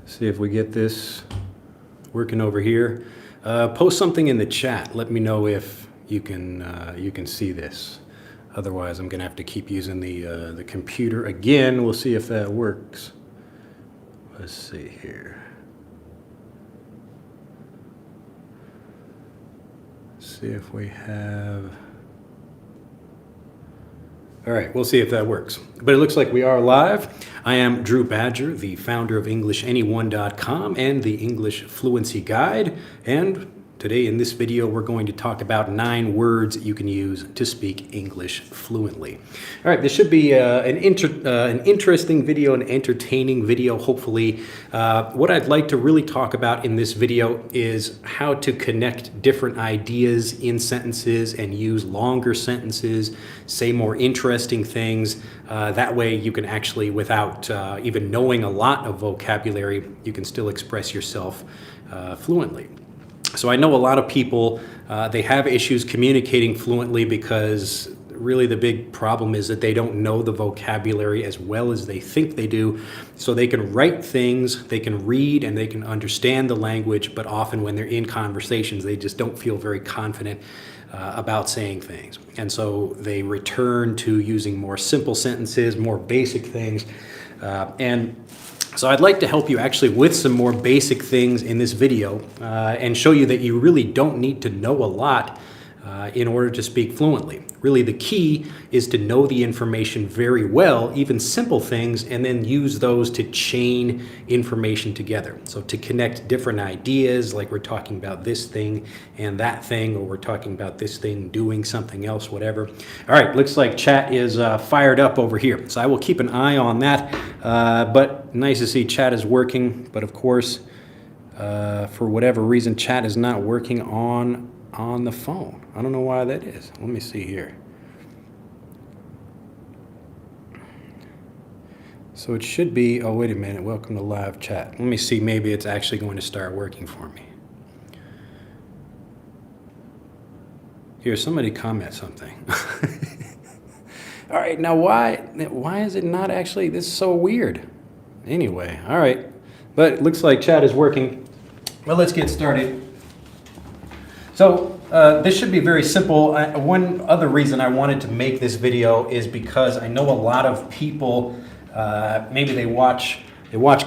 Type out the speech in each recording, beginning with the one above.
See if we get this working over here. Post something in the chat. Let me know if you can see this. Otherwise, I'm gonna have to keep using the computer again. We'll see if that works. Let's see here. See if we have. All right, we'll see if that works. But it looks like we are live. I am Drew Badger, the founder of EnglishAnyone.com and the English Fluency Guide. And today in this video, we're going to talk about 9 words you can use to speak English fluently. All right, this should be an interesting video, an entertaining video, hopefully. What I'd like to really talk about in this video is how to connect different ideas in sentences and use longer sentences, say more interesting things. That way you can actually, without even knowing a lot of vocabulary, you can still express yourself fluently. So I know a lot of people, they have issues communicating fluently because really the big problem is that they don't know the vocabulary as well as they think they do. So they can write things, they can read, and they can understand the language, but often when they're in conversations, they just don't feel very confident about saying things. And so they return to using more simple sentences, more basic things. So I'd like to help you actually with some more basic things in this video and show you that you really don't need to know a lot in order to speak fluently. Really, the key is to know the information very well, even simple things, and then use those to chain information together. So to connect different ideas, like we're talking about this thing and that thing, or we're talking about this thing doing something else, whatever. All right, looks like chat is fired up over here. So I will keep an eye on that. But nice to see chat is working. But of course, for whatever reason, chat is not working on the phone. I don't know why that is. Let me see here. So it should be, oh wait a minute, welcome to live chat. Let me see, maybe it's actually going to start working for me. Here, somebody comment something. All right, now why is it not actually, this is so weird. Anyway, all right. But it looks like chat is working. Well, let's get started. So this should be very simple. One other reason I wanted to make this video is because I know a lot of people, maybe they watch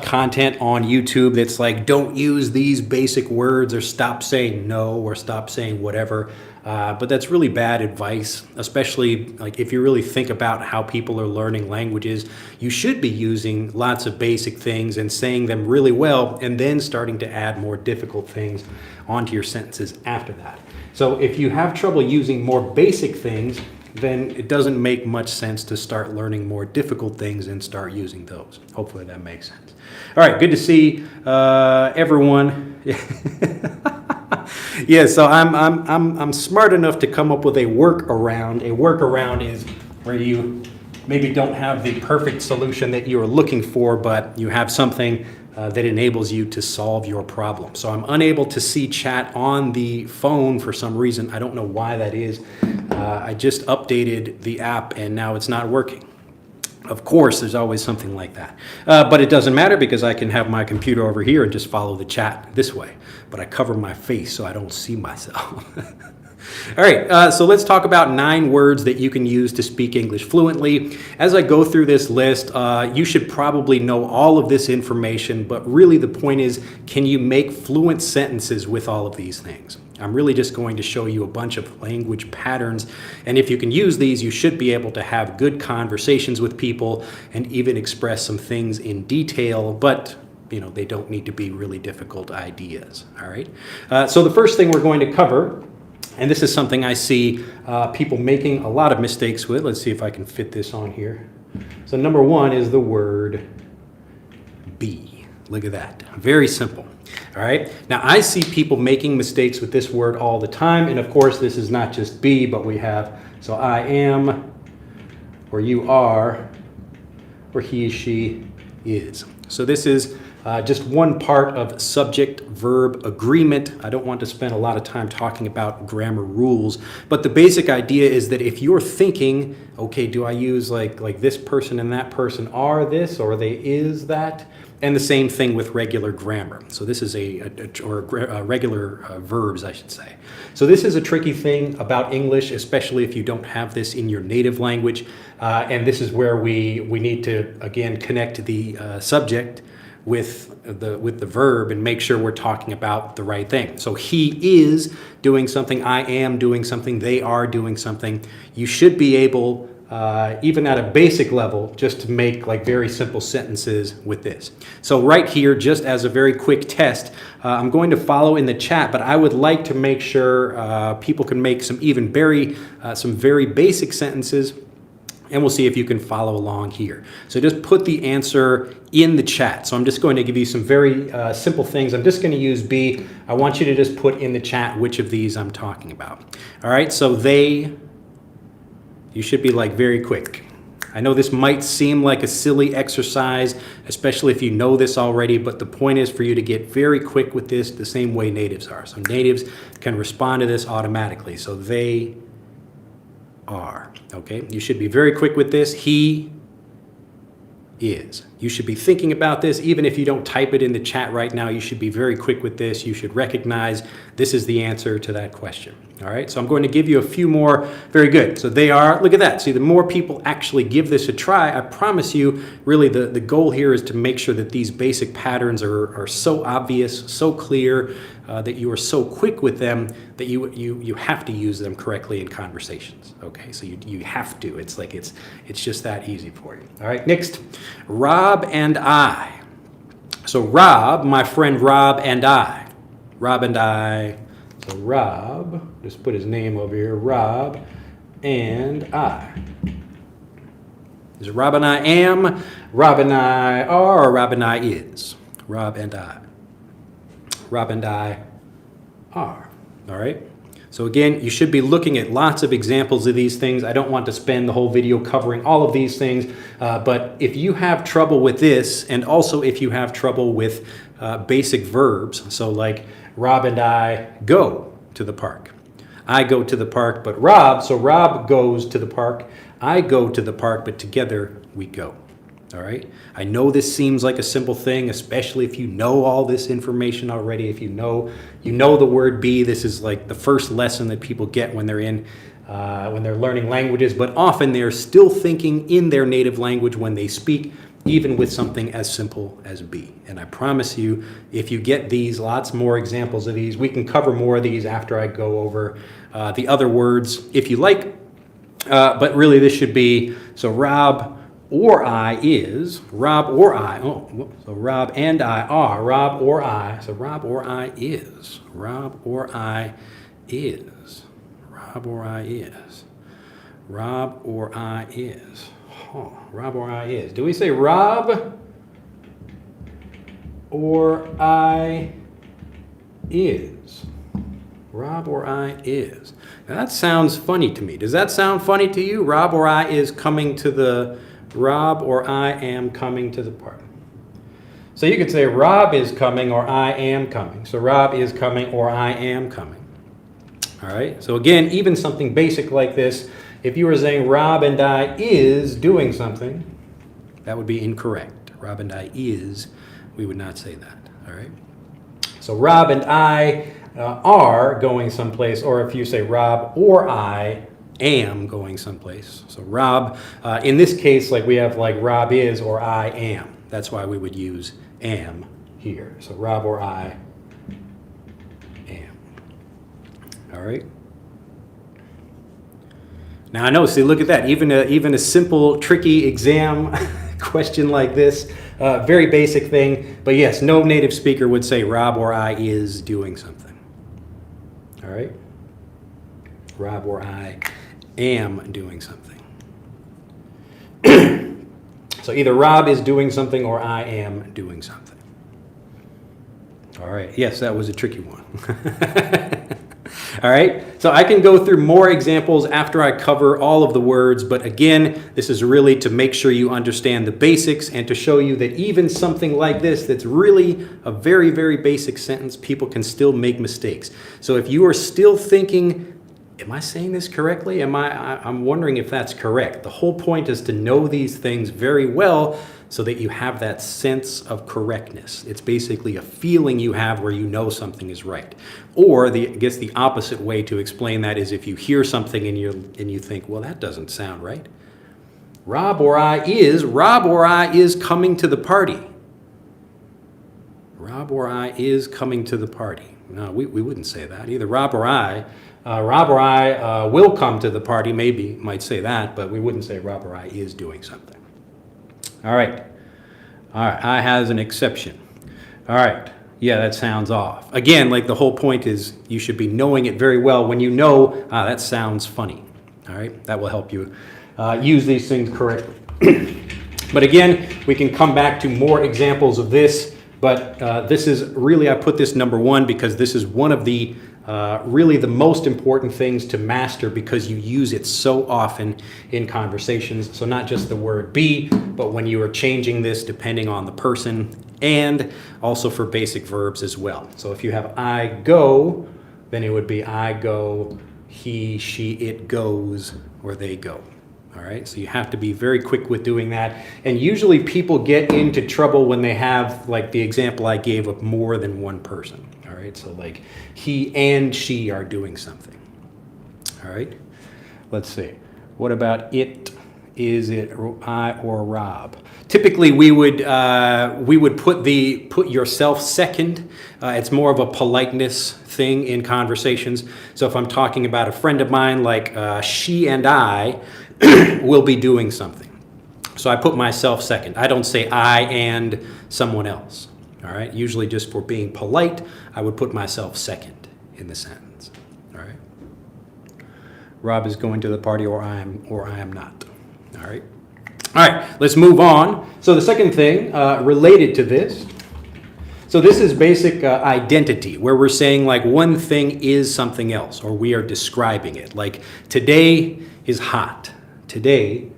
content on YouTube that's like, don't use these basic words, or stop saying no, or stop saying whatever. But that's really bad advice, especially like if you really think about how people are learning languages. You should be using lots of basic things and saying them really well, and then starting to add more difficult things onto your sentences after that. So if you have trouble using more basic things, then it doesn't make much sense to start learning more difficult things and start using those. Hopefully that makes sense. All right, good to see everyone. Yeah, so I'm smart enough to come up with a workaround. A workaround is where you maybe don't have the perfect solution that you are looking for, but you have something that enables you to solve your problem. So I'm unable to see chat on the phone for some reason. I don't know why that is. I just updated the app and now it's not working. Of course, there's always something like that. But it doesn't matter because I can have my computer over here and just follow the chat this way. But I cover my face so I don't see myself. All right, so let's talk about 9 words that you can use to speak English fluently. As I go through this list, you should probably know all of this information, but really the point is, can you make fluent sentences with all of these things? I'm really just going to show you a bunch of language patterns, and if you can use these, you should be able to have good conversations with people and even express some things in detail, but you know, they don't need to be really difficult ideas, all right? So the first thing we're going to cover, and this is something I see people making a lot of mistakes with. Let's see if I can fit this on here. So number 1 is the word be. Look at that, very simple. All right, now I see people making mistakes with this word all the time, and of course this is not just be, but we have, so I am, or you are, or he, she is. So this is just one part of subject-verb agreement. I don't want to spend a lot of time talking about grammar rules, but the basic idea is that if you're thinking, okay, do I use like this person and that person are this, or they is that? And the same thing with regular grammar. So this is regular verbs, I should say. So this is a tricky thing about English, especially if you don't have this in your native language. And this is where we need to, again, connect the subject with the verb and make sure we're talking about the right thing. So he is doing something, I am doing something, they are doing something. You should be able, even at a basic level, just to make like very simple sentences with this. So right here, just as a very quick test, I'm going to follow in the chat, but I would like to make sure people can make some very basic sentences, and we'll see if you can follow along here. So just put the answer in the chat. So I'm just going to give you some very simple things. I'm just going to use B. I want you to just put in the chat which of these I'm talking about. All right, so you should be like very quick. I know this might seem like a silly exercise, especially if you know this already, but the point is for you to get very quick with this the same way natives are. So natives can respond to this automatically. So they are. Okay, you should be very quick with this. He is. You should be thinking about this. Even if you don't type it in the chat right now, you should be very quick with this. You should recognize this is the answer to that question. All right, so I'm going to give you a few more. Very good. So they are, look at that. See, the more people actually give this a try, I promise you, really the goal here is to make sure that these basic patterns are so obvious, so clear, that you are so quick with them that you have to use them correctly in conversations. Okay, so you have to. It's like it's just that easy for you. All right, next, Rob and I. So Rob, my friend Rob and I. Rob and I. So Rob, just put his name over here, Rob and I. Is it Rob and I am, Rob and I are, or Rob and I is? Rob and I. Rob and I are. All right? So again, you should be looking at lots of examples of these things. I don't want to spend the whole video covering all of these things, but if you have trouble with this, and also if you have trouble with basic verbs, so like Rob and I go to the park. I go to the park, but Rob, so Rob goes to the park. I go to the park, but together we go. All right. I know this seems like a simple thing, especially if you know all this information already. If you know the word be. This is like the first lesson that people get when they're learning languages. But often they're still thinking in their native language when they speak, even with something as simple as be. And I promise you, if you get these, lots more examples of these. We can cover more of these after I go over the other words, if you like. But really, this should be so Rob or I is, Rob or I, so Rob and I are, Rob or I, so Rob or I is, Rob or I is, Rob or I is, Rob or I is, Rob or I is. Do we say Rob or I is? Rob or I is. Now that sounds funny to me. Does that sound funny to you? Rob or I is coming to the Rob or I am coming to the park. So you could say Rob is coming or I am coming. So Rob is coming or I am coming. All right. So again, even something basic like this, if you were saying Rob and I is doing something, that would be incorrect. Rob and I is, we would not say that. All right. So Rob and I are going someplace, or if you say Rob or I am going someplace. So Rob, in this case, like we have like Rob is or I am. That's why we would use am here. So Rob or I am. All right. Now I know, see, look at that. Even a simple, tricky exam question like this, very basic thing. But yes, no native speaker would say Rob or I is doing something. All right. Rob or I am doing something. So either Rob is doing something or I am doing something. All right. Yes, that was a tricky one. All right. So I can go through more examples after I cover all of the words. But again, this is really to make sure you understand the basics and to show you that even something like this, that's really a very, very basic sentence, people can still make mistakes. So if you are still thinking am I saying this correctly? I'm wondering if that's correct. The whole point is to know these things very well so that you have that sense of correctness. It's basically a feeling you have where you know something is right. Or I guess the opposite way to explain that is if you hear something and you think, well, that doesn't sound right. Rob or I is coming to the party. Rob or I is coming to the party. No, we wouldn't say that. Either Rob or I will come to the party, maybe might say that, but we wouldn't say Rob or I is doing something. All right, I has an exception. All right, yeah, that sounds off. Again, like the whole point is you should be knowing it very well when you know, that sounds funny. All right, that will help you use these things correctly. But again, we can come back to more examples of this, but this is really, I put this number one because this is one of the really the most important things to master because you use it so often in conversations. So not just the word be, but when you are changing this depending on the person, and also for basic verbs as well. So if you have I go, then it would be I go, he, she, it goes, or they go. All right, so you have to be very quick with doing that. And usually people get into trouble when they have, like the example I gave of more than one person. All right, so like he and she are doing something. All right, let's see. What about it? Is it I or Rob? Typically, we would put yourself second. It's more of a politeness thing in conversations. So if I'm talking about a friend of mine, like she and I will be doing something. So I put myself second. I don't say I and someone else. All right. Usually, just for being polite, I would put myself second in the sentence. All right. Rob is going to the party, or I am not. All right. All right, let's move on. So the second thing related to this, so this is basic identity, where we're saying like one thing is something else, or we are describing it. Like today is hot. Today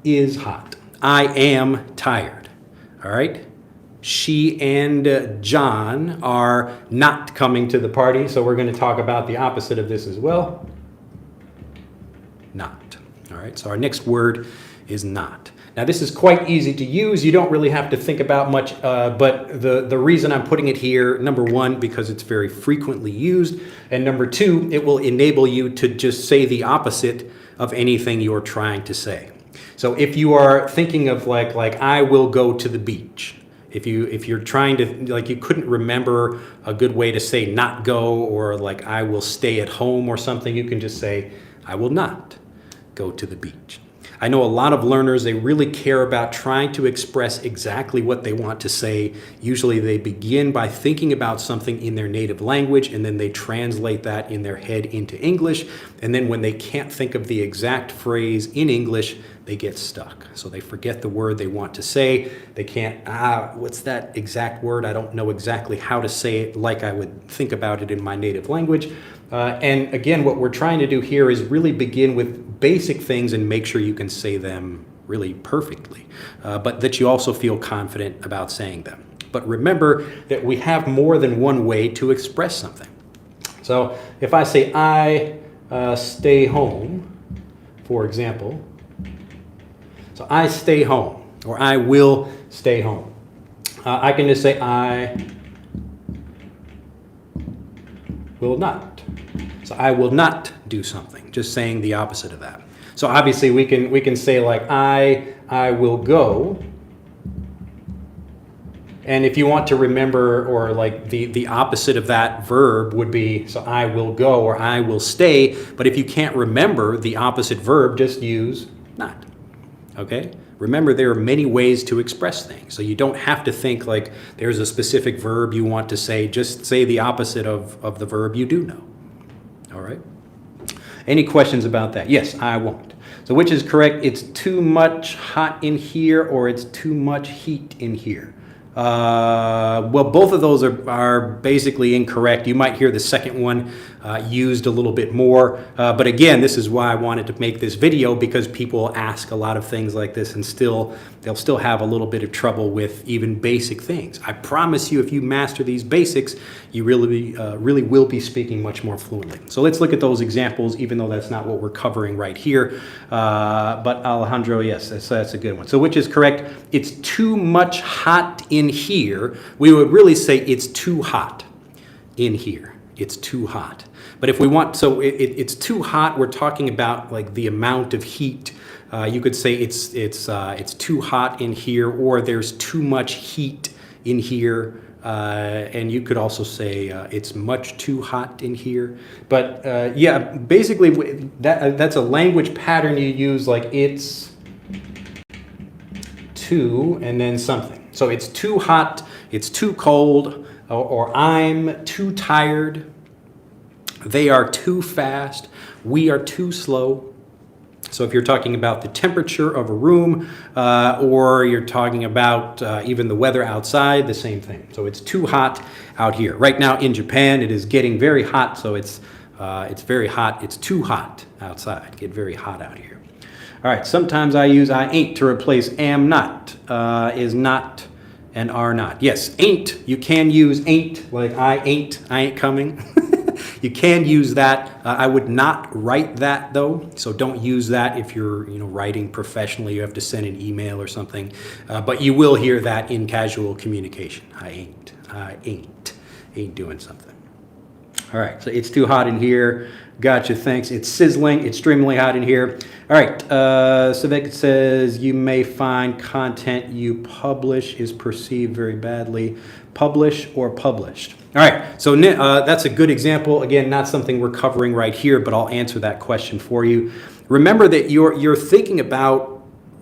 is hot. I am tired. All right. She and John are not coming to the party, so we're going to talk about the opposite of this as well. Not. All right, so our next word is not. Now this is quite easy to use. You don't really have to think about much, but the reason I'm putting it here, number one, because it's very frequently used, and number two, it will enable you to just say the opposite of anything you're trying to say. So if you are thinking of like I will go to the beach, if you're trying to, like you couldn't remember a good way to say not go, or like I will stay at home or something, you can just say I will not go to the beach. I know a lot of learners, they really care about trying to express exactly what they want to say. Usually they begin by thinking about something in their native language, and then they translate that in their head into English. And then when they can't think of the exact phrase in English, they get stuck. So they forget the word they want to say. They can't, what's that exact word? I don't know exactly how to say it like I would think about it in my native language. And again, what we're trying to do here is really begin with basic things and make sure you can say them really perfectly, but that you also feel confident about saying them. But remember that we have more than one way to express something. So if I say I stay home, for example, so I stay home, or I will stay home. I can just say I will not. So I will not do something, just saying the opposite of that. So obviously we can say like I will go. And if you want to remember, or like the opposite of that verb would be, so I will go or I will stay. But if you can't remember the opposite verb, just use not. Okay? Remember, there are many ways to express things. So you don't have to think like there's a specific verb you want to say. Just say the opposite of the verb you do know. All right? Any questions about that? Yes, I won't. So which is correct? It's too much hot in here, or it's too much heat in here. Well, both of those are basically incorrect. You might hear the second one used a little bit more. But again, this is why I wanted to make this video, because people ask a lot of things like this and they'll still have a little bit of trouble with even basic things. I promise you, if you master these basics, you really will be speaking much more fluently. So let's look at those examples, even though that's not what we're covering right here. But Alejandro, yes, that's a good one. So which is correct? It's too much hot in here. We would really say it's too hot in here. It's too hot. But if we want, so it's too hot, we're talking about like the amount of heat. You could say it's too hot in here, or there's too much heat in here. And you could also say it's much too hot in here. But yeah, basically that's a language pattern you use, like it's too and then something. So it's too hot, it's too cold, or I'm too tired. They are too fast. We are too slow. So if you're talking about the temperature of a room, or you're talking about even the weather outside, the same thing. So it's too hot out here. Right now in Japan, it is getting very hot. So it's very hot. It's too hot outside. Get very hot out here. All right. Sometimes I use I ain't to replace am not, is not, and are not. Yes, ain't. You can use ain't, like I ain't coming. You can use that. I would not write that though, so don't use that if you're writing professionally. You have to send an email or something, but you will hear that in casual communication. I ain't doing something. All right, so it's too hot in here. Gotcha, thanks. It's sizzling, extremely hot in here. All right, Savek says, you may find content you publish is perceived very badly. Publish or published. All right, so that's a good example. Again, not something we're covering right here, but I'll answer that question for you. Remember that you're thinking about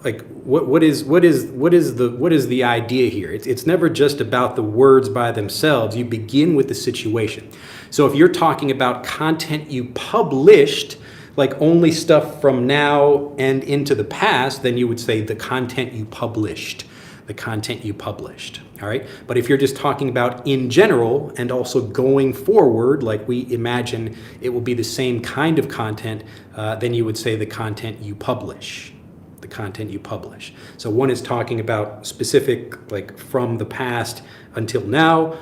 like what is the idea here? It's never just about the words by themselves. You begin with the situation. So if you're talking about content you published, like only stuff from now and into the past, then you would say the content you published. The content you published, all right? But if you're just talking about in general and also going forward, like we imagine it will be the same kind of content, then you would say the content you publish. The content you publish. So one is talking about specific, like from the past until now,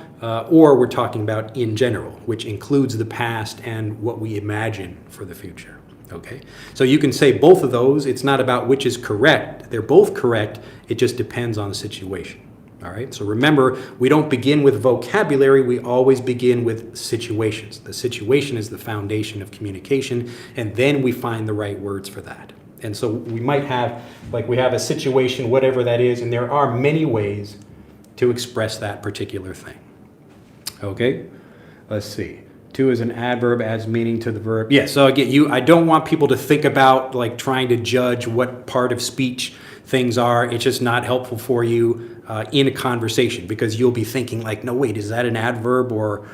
or we're talking about in general, which includes the past and what we imagine for the future. Okay, so you can say both of those. It's not about which is correct. They're both correct. It just depends on the situation. All right, so remember, we don't begin with vocabulary. We always begin with situations. The situation is the foundation of communication, and then we find the right words for that. And so we might have, like we have a situation, whatever that is, and there are many ways to express that particular thing. Okay, let's see. To is an adverb, adds meaning to the verb. Yeah, so again, I don't want people to think about like trying to judge what part of speech things are. It's just not helpful for you in a conversation, because you'll be thinking like, no, wait, is that an adverb or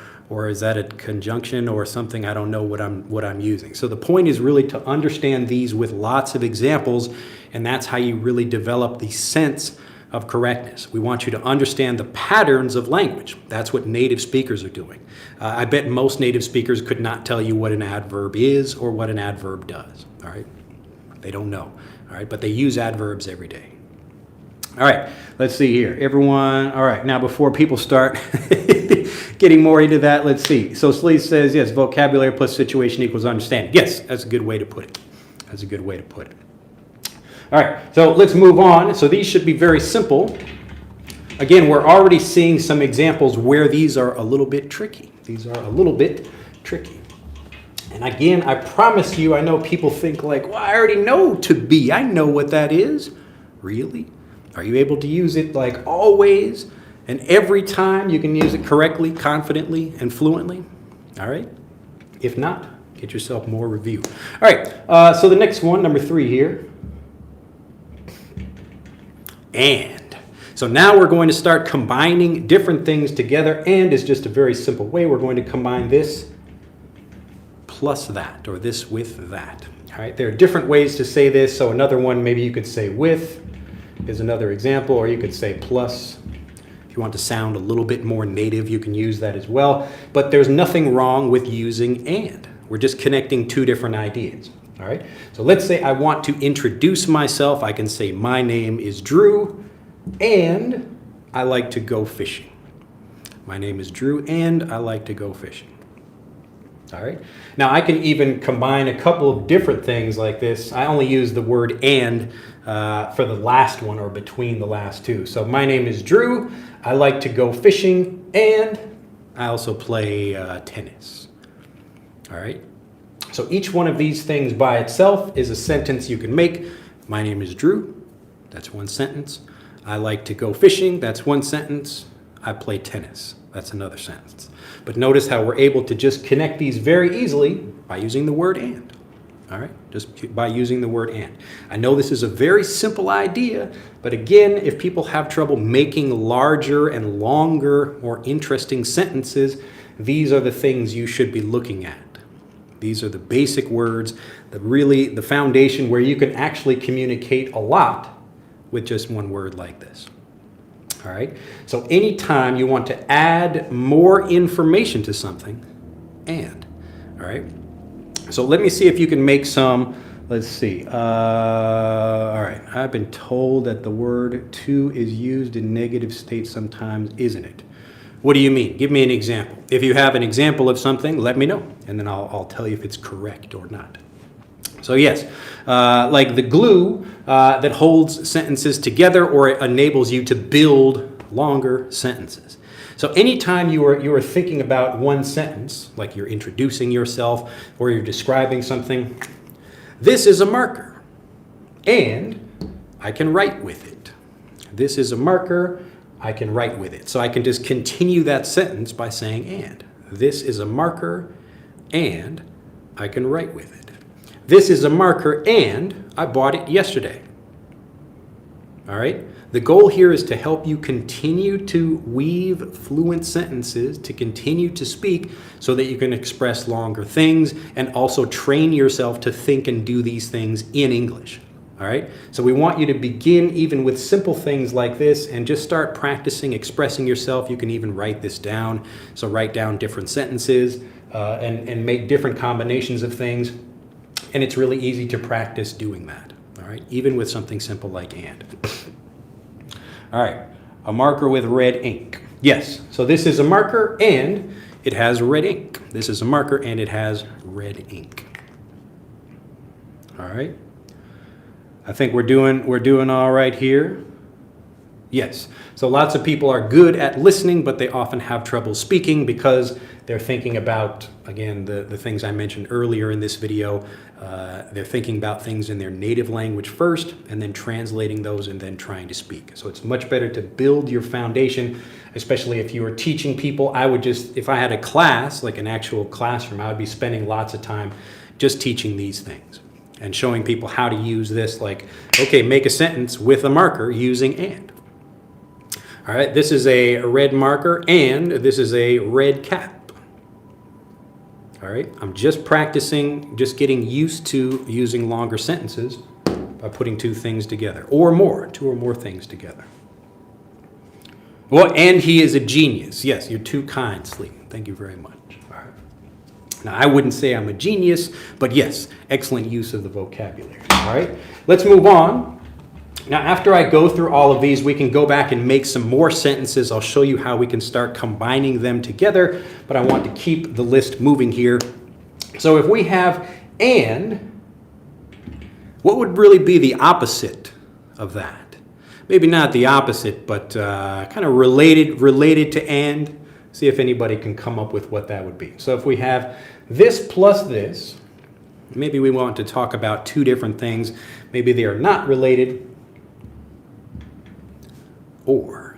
is that a conjunction or something? I don't know what I'm using. So the point is really to understand these with lots of examples, and that's how you really develop the sense of correctness. We want you to understand the patterns of language. That's what native speakers are doing. I bet most native speakers could not tell you what an adverb is or what an adverb does. All right, they don't know. All right, but they use adverbs every day. All right, let's see here. Everyone, all right, now before people start getting more into that, let's see. So Sleaze says, yes, vocabulary plus situation equals understanding. Yes, that's a good way to put it. That's a good way to put it. All right, so let's move on. So these should be very simple. Again, we're already seeing some examples where these are a little bit tricky. These are a little bit tricky. And again, I promise you, I know people think like, well, I already know to be. I know what that is. Really? Are you able to use it like always and every time you can use it correctly, confidently, and fluently? All right? If not, get yourself more review. All right, so the next one, number 3 here. And. So now we're going to start combining different things together, and is just a very simple way. We're going to combine this plus that, or this with that. All right, there are different ways to say this. So another one, maybe you could say with is another example, or you could say plus. If you want to sound a little bit more native, you can use that as well. But there's nothing wrong with using and. We're just connecting two different ideas. All right. So let's say I want to introduce myself. I can say my name is Drew and I like to go fishing. My name is Drew and I like to go fishing. All right. Now I can even combine a couple of different things like this. I only use the word and for the last one or between the last two. So my name is Drew. I like to go fishing and I also play tennis. All right. So each one of these things by itself is a sentence you can make. My name is Drew. That's one sentence. I like to go fishing. That's one sentence. I play tennis. That's another sentence. But notice how we're able to just connect these very easily by using the word and. All right, just by using the word and. I know this is a very simple idea, but again, if people have trouble making larger and longer, more interesting sentences, these are the things you should be looking at. These are the basic words, the foundation where you can actually communicate a lot with just one word like this. All right. So anytime you want to add more information to something, and. All right. So let me see if you can make some. Let's see. All right. I've been told that the word to is used in negative state sometimes, isn't it? What do you mean? Give me an example. If you have an example of something, let me know, and then I'll tell you if it's correct or not. So yes, like the glue that holds sentences together or it enables you to build longer sentences. So anytime you are thinking about one sentence, like you're introducing yourself or you're describing something, this is a marker, and I can write with it. This is a marker, I can write with it. So I can just continue that sentence by saying and. This is a marker, and I can write with it. This is a marker, and I bought it yesterday. All right? The goal here is to help you continue to weave fluent sentences, to continue to speak so that you can express longer things and also train yourself to think and do these things in English. All right, so we want you to begin even with simple things like this and just start practicing expressing yourself. You can even write this down. So write down different sentences and make different combinations of things. And it's really easy to practice doing that. All right, even with something simple like and. All right, a marker with red ink. Yes, so this is a marker and it has red ink. This is a marker and it has red ink. All right. I think we're doing all right here. Yes. So lots of people are good at listening, but they often have trouble speaking because they're thinking about, again, the things I mentioned earlier in this video. They're thinking about things in their native language first and then translating those and then trying to speak. So it's much better to build your foundation, especially if you are teaching people. I would just, if I had a class, like an actual classroom, I would be spending lots of time just teaching these things and showing people how to use this, like, okay, make a sentence with a marker using and. All right, this is a red marker and this is a red cap. All right, I'm just practicing, just getting used to using longer sentences by putting two things together, or more, two or more things together. Well, and he is a genius. Yes, you're too kind, Sleep. Thank you very much. All right. Now, I wouldn't say I'm a genius, but yes, excellent use of the vocabulary. All right, let's move on. Now, after I go through all of these, we can go back and make some more sentences. I'll show you how we can start combining them together, but I want to keep the list moving here. So if we have and, what would really be the opposite of that? Maybe not the opposite, but kind of related to and. See if anybody can come up with what that would be. So if we have this plus this, maybe we want to talk about two different things. Maybe they are not related. Or.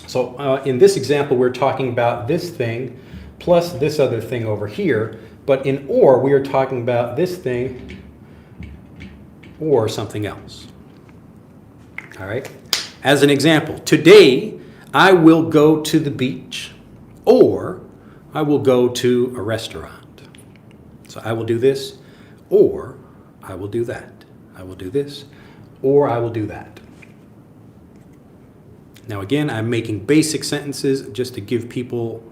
So in this example, we're talking about this thing plus this other thing over here. But in or, we are talking about this thing or something else. All right. As an example, today I will go to the beach or I will go to a restaurant. So I will do this or I will do that. I will do this or I will do that. Now again, I'm making basic sentences just to give people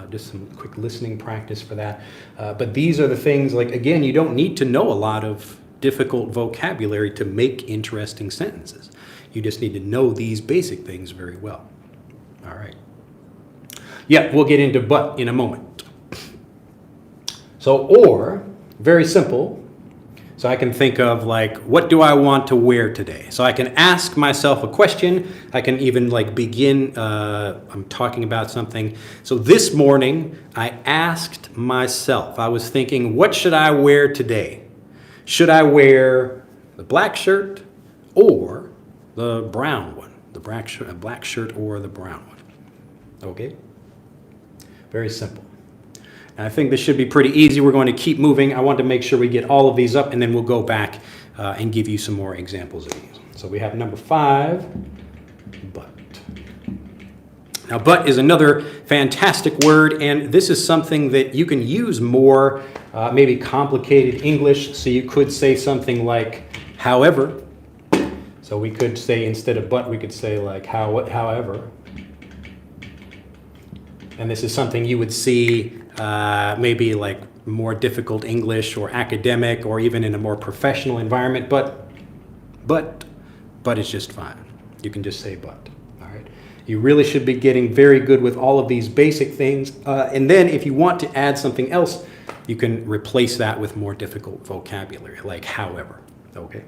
just some quick listening practice for that. But these are the things, like, again, you don't need to know a lot of difficult vocabulary to make interesting sentences. You just need to know these basic things very well. All right. Yeah, we'll get into but in a moment. So, or, very simple. So I can think of, like, what do I want to wear today? So I can ask myself a question. I can even, like, begin, I'm talking about something. So this morning, I asked myself, I was thinking, what should I wear today? Should I wear the black shirt or the brown one? The black shirt or the brown one? Okay? Very simple. And I think this should be pretty easy. We're going to keep moving. I want to make sure we get all of these up, and then we'll go back and give you some more examples of these. So we have number 5, but. Now, but is another fantastic word, and this is something that you can use more, maybe complicated English. So you could say something like, however. So we could say, instead of but, we could say like, however. And this is something you would see maybe like more difficult English or academic or even in a more professional environment, but is just fine. You can just say but, all right? You really should be getting very good with all of these basic things. And then if you want to add something else, you can replace that with more difficult vocabulary, like however, okay?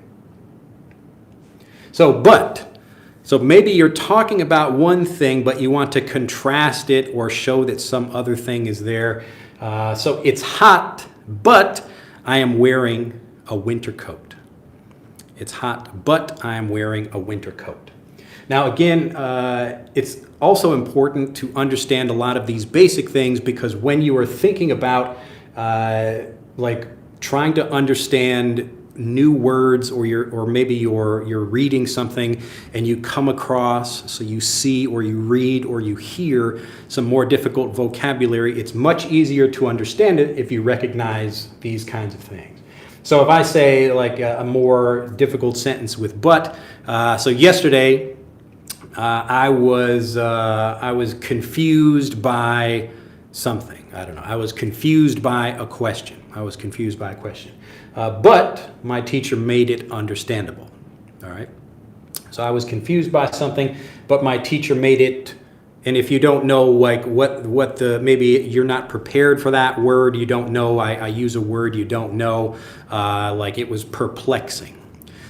So, but. So maybe you're talking about one thing, but you want to contrast it or show that some other thing is there. So it's hot, but I am wearing a winter coat. It's hot, but I am wearing a winter coat. Now again, it's also important to understand a lot of these basic things, because when you are thinking about like trying to understand new words, or maybe you're reading something and you come across, so you see or you read or you hear some more difficult vocabulary, it's much easier to understand it if you recognize these kinds of things. So if I say like a more difficult sentence with but, so yesterday I was confused by something. I don't know. I was confused by a question. But my teacher made it understandable. All right. So I was confused by something, but my teacher made it. And if you don't know, like what the, maybe you're not prepared for that word, you don't know. I use a word you don't know. Like it was perplexing.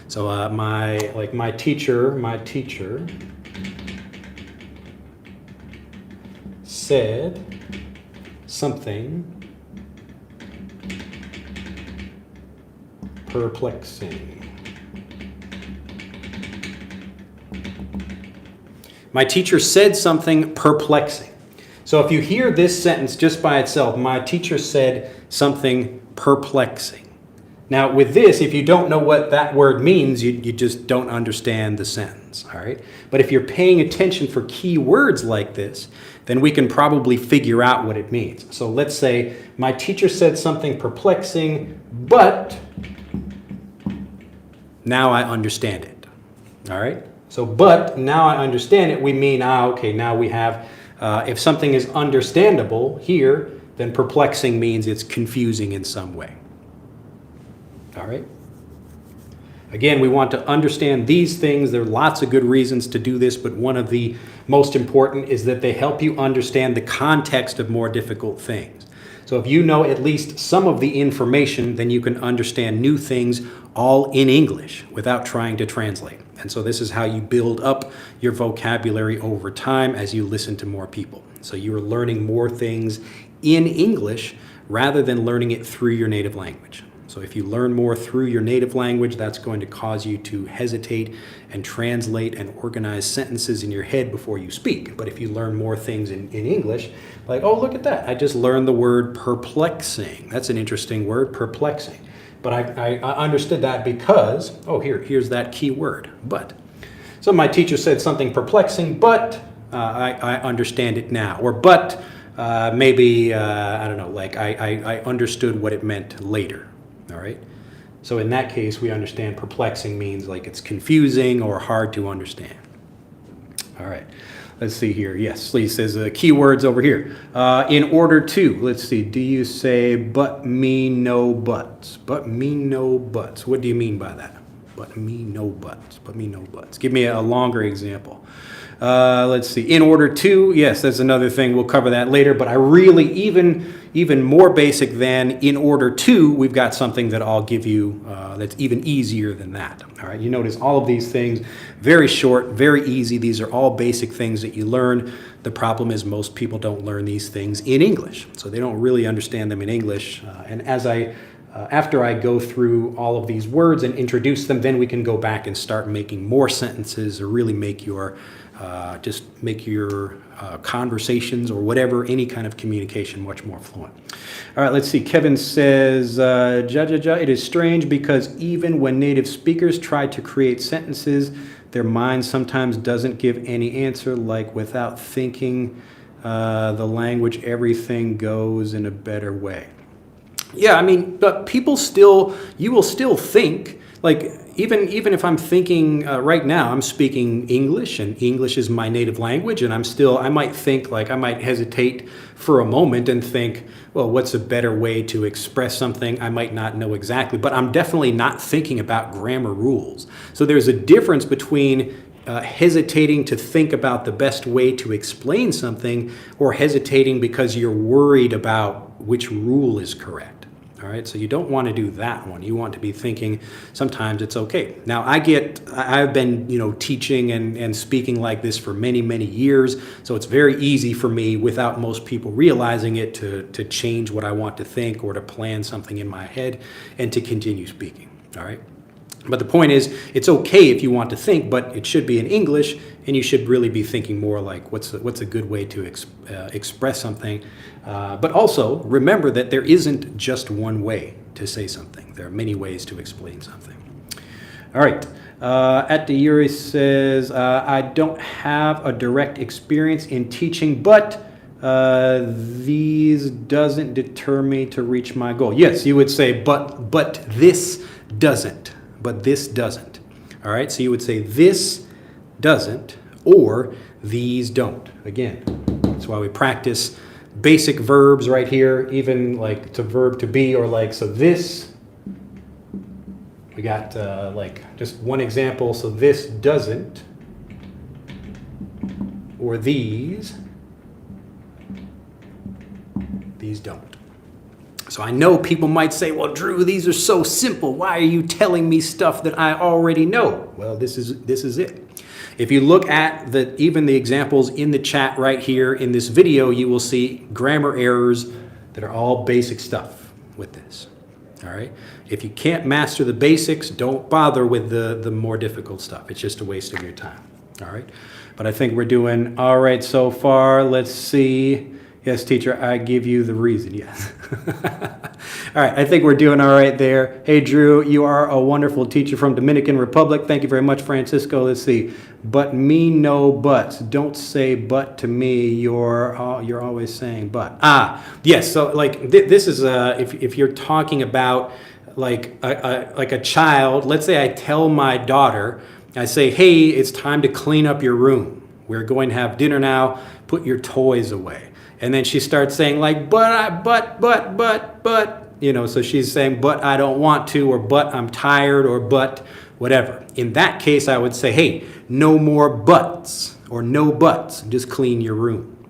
So my teacher said something perplexing. My teacher said something perplexing. So if you hear this sentence just by itself, my teacher said something perplexing. Now with this, if you don't know what that word means, you just don't understand the sentence, all right? But if you're paying attention for key words like this, then we can probably figure out what it means. So let's say, my teacher said something perplexing, but now I understand it, all right? So, but now I understand it, we mean, okay, now we have, if something is understandable here, then perplexing means it's confusing in some way, all right? Again, we want to understand these things. There are lots of good reasons to do this, but one of the most important is that they help you understand the context of more difficult things. So if you know at least some of the information, then you can understand new things all in English without trying to translate. And so this is how you build up your vocabulary over time as you listen to more people. So you are learning more things in English rather than learning it through your native language. So if you learn more through your native language, that's going to cause you to hesitate and translate and organize sentences in your head before you speak. But if you learn more things in English, like, oh, look at that. I just learned the word perplexing. That's an interesting word, perplexing. But I understood that because, oh, here's that key word, but. So my teacher said something perplexing, but I understand it now. Or but maybe, I don't know, like I understood what it meant later. All right. So in that case, we understand perplexing means like it's confusing or hard to understand. All right. Let's see here. Yes, Lee says keywords over here. In order to, let's see, do you say but me no buts? But me no buts. What do you mean by that? But me no buts. But me no buts. Give me a longer example. Let's see. In order to, yes, that's another thing. We'll cover that later. But I really, even more basic than in order to, we've got something that I'll give you that's even easier than that. All right. You notice all of these things, very short, very easy. These are all basic things that you learn. The problem is most people don't learn these things in English. So they don't really understand them in English. And after I go through all of these words and introduce them, then we can go back and start making more sentences or really make your conversations or whatever, any kind of communication much more fluent. All right, let's see. Kevin says, it is strange because even when native speakers try to create sentences, their mind sometimes doesn't give any answer, like without thinking the language, everything goes in a better way. Yeah, I mean, but you will still think, like, even if I'm thinking right now, I'm speaking English and English is my native language, and I might think, like, I might hesitate for a moment and think, well, what's a better way to express something? I might not know exactly, but I'm definitely not thinking about grammar rules. So there's a difference between hesitating to think about the best way to explain something or hesitating because you're worried about which rule is correct. All right, so you don't want to do that one. You want to be thinking sometimes it's okay. Now I've been teaching and speaking like this for many, many years, so it's very easy for me without most people realizing it to change what I want to think or to plan something in my head and to continue speaking. All right. But the point is, it's okay if you want to think, but it should be in English, and you should really be thinking more like what's a good way to express something. But also, remember that there isn't just one way to say something. There are many ways to explain something. All right. At the Yuri says, I don't have a direct experience in teaching, but these doesn't deter me to reach my goal. Yes, you would say, but this doesn't. But this doesn't. All right, so you would say this doesn't or these don't. Again, that's why we practice basic verbs right here, even like to verb to be or like, so this, we got like just one example. So this doesn't or these don't. So I know people might say, well, Drew, these are so simple. Why are you telling me stuff that I already know? Well, this is it. If you look at even the examples in the chat right here in this video, you will see grammar errors that are all basic stuff with this. All right. If you can't master the basics, don't bother with the more difficult stuff. It's just a waste of your time. All right. But I think we're doing all right so far. Let's see. Yes, teacher, I give you the reason. Yes. All right, I think we're doing all right there. Hey, Drew, you are a wonderful teacher from Dominican Republic. Thank you very much, Francisco. Let's see. But me no buts. Don't say but to me. You're always saying but. Yes. So like this is if you're talking about like a child. Let's say I tell my daughter, I say, hey, it's time to clean up your room. We're going to have dinner now. Put your toys away. And then she starts saying like, but, so she's saying, but I don't want to, or but I'm tired, or but whatever. In that case, I would say, hey, no more buts, or no buts, just clean your room.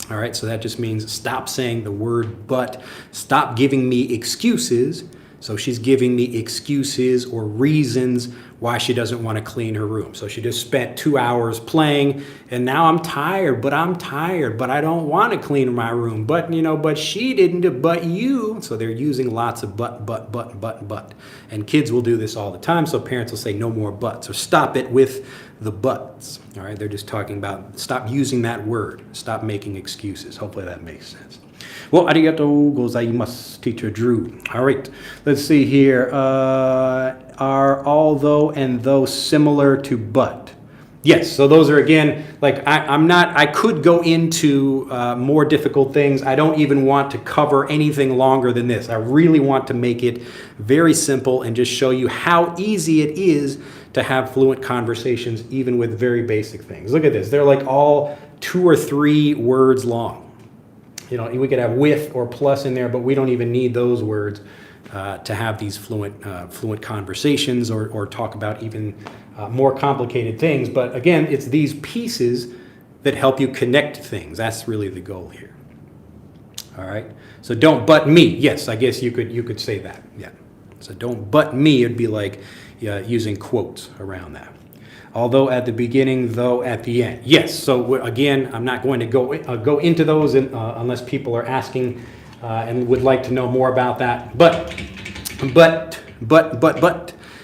All right, so that just means stop saying the word but, stop giving me excuses. So she's giving me excuses or reasons why she doesn't want to clean her room. So she just spent 2 hours playing, and now I'm tired, but I don't want to clean my room. But, but she didn't, but you. So they're using lots of but. And kids will do this all the time. So parents will say no more buts, or stop it with the buts. All right, they're just talking about stop using that word. Stop making excuses. Hopefully that makes sense. Well, arigatou gozaimasu, teacher Drew. All right, let's see here. Are although and though similar to but? Yes, so those are, again, like I could go into more difficult things. I don't even want to cover anything longer than this. I really want to make it very simple and just show you how easy it is to have fluent conversations, even with very basic things. Look at this. They're like all 2 or 3 words long. You know, we could have with or plus in there, but we don't even need those words to have these fluent conversations or talk about even more complicated things. But again, it's these pieces that help you connect things. That's really the goal here. All right. So don't but me. Yes, I guess you could say that. Yeah. So don't but me. It'd be like using quotes around that. Although at the beginning, though at the end. Yes. So again, I'm not going to go into those unless people are asking and would like to know more about that. But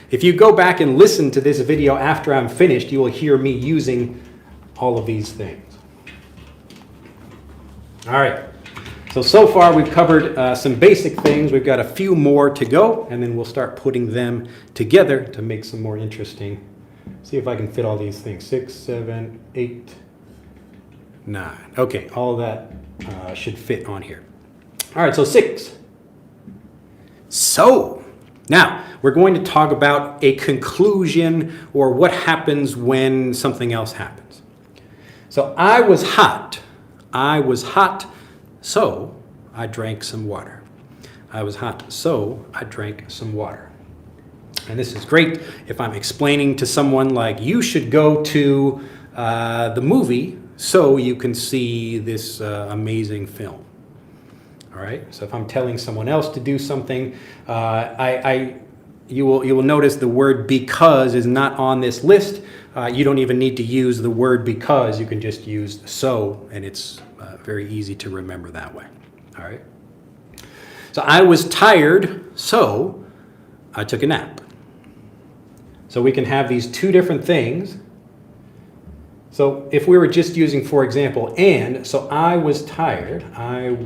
if you go back and listen to this video after I'm finished, you will hear me using all of these things. All right. So far we've covered some basic things. We've got a few more to go, and then we'll start putting them together to make some more interesting. See if I can fit all these things. 6, 7, 8, 9. Okay, all of that should fit on here. All right, so 6. So, now we're going to talk about a conclusion or what happens when something else happens. So I was hot. I was hot, so I drank some water. I was hot, so I drank some water. And this is great if I'm explaining to someone like, you should go to the movie so you can see this amazing film. All right. So if I'm telling someone else to do something, you will notice the word because is not on this list. You don't even need to use the word because. You can just use so, and it's very easy to remember that way. All right. So I was tired, so I took a nap. So we can have these two different things. So if we were just using, for example, and, so I was tired, and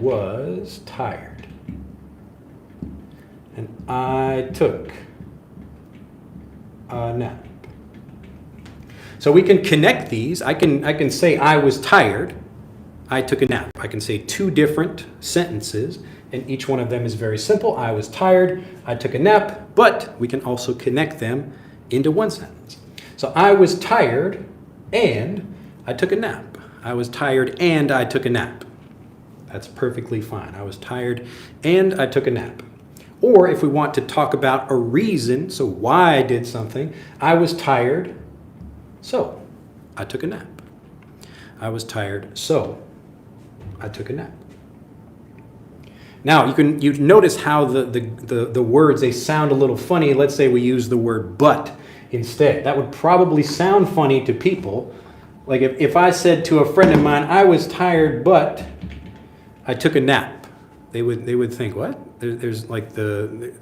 I took a nap. So we can connect these. I can say I was tired, I took a nap. I can say 2 different sentences, and each one of them is very simple. I was tired, I took a nap, but we can also connect them into one sentence. So I was tired, and I took a nap. I was tired and I took a nap. That's perfectly fine. I was tired and I took a nap. Or if we want to talk about a reason, so why I did something, I was tired, so I took a nap. I was tired, so I took a nap. Now you notice how the words, they sound a little funny. Let's say we use the word but instead. That would probably sound funny to people. Like if I said to a friend of mine, I was tired, but I took a nap, they would think, what? There's like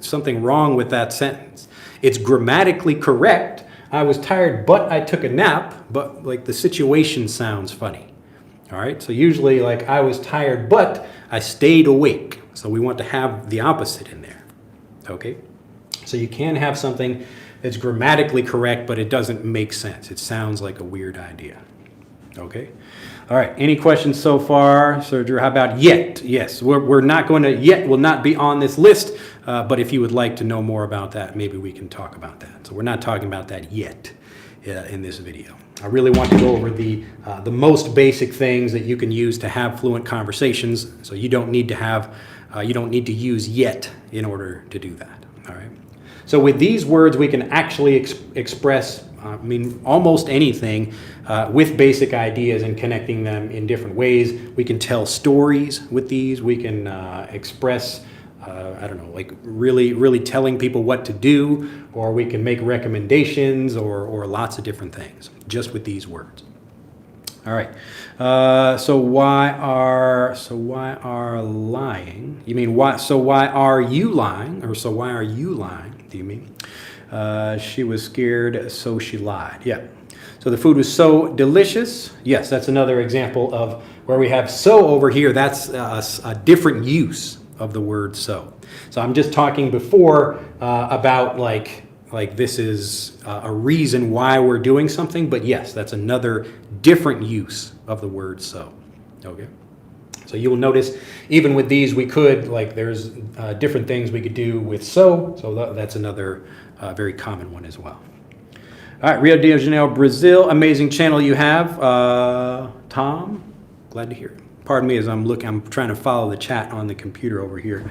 something wrong with that sentence. It's grammatically correct. I was tired, but I took a nap, but like the situation sounds funny. All right. So usually like I was tired, but I stayed awake. So we want to have the opposite in there. Okay. So you can have something that's grammatically correct, but it doesn't make sense. It sounds like a weird idea. Okay. All right. Any questions so far? So Drew, how about yet? Yes, we're not going to, yet will not be on this list, but if you would like to know more about that, maybe we can talk about that. So we're not talking about that yet in this video. I really want to go over the most basic things that you can use to have fluent conversations. So you don't need to use yet in order to do that. All right. So with these words, we can actually express, almost anything with basic ideas and connecting them in different ways. We can tell stories with these. We can express, like really telling people what to do, or we can make recommendations or lots of different things just with these words. All right. So why are lying? You mean why? So why are you lying? Or so why are you lying? Do you mean? She was scared, so she lied. Yeah. So the food was so delicious. Yes, that's another example of where we have so over here. That's a different use of the word so. So I'm just talking before about like like this is a reason why we're doing something, but yes, that's another different use of the word so. Okay. So you will notice even with these we could, like there's different things we could do with so that's another very common one as well. All right, Rio de Janeiro, Brazil. Amazing channel you have, Tom. Glad to hear it. Pardon me as I'm trying to follow the chat on the computer over here.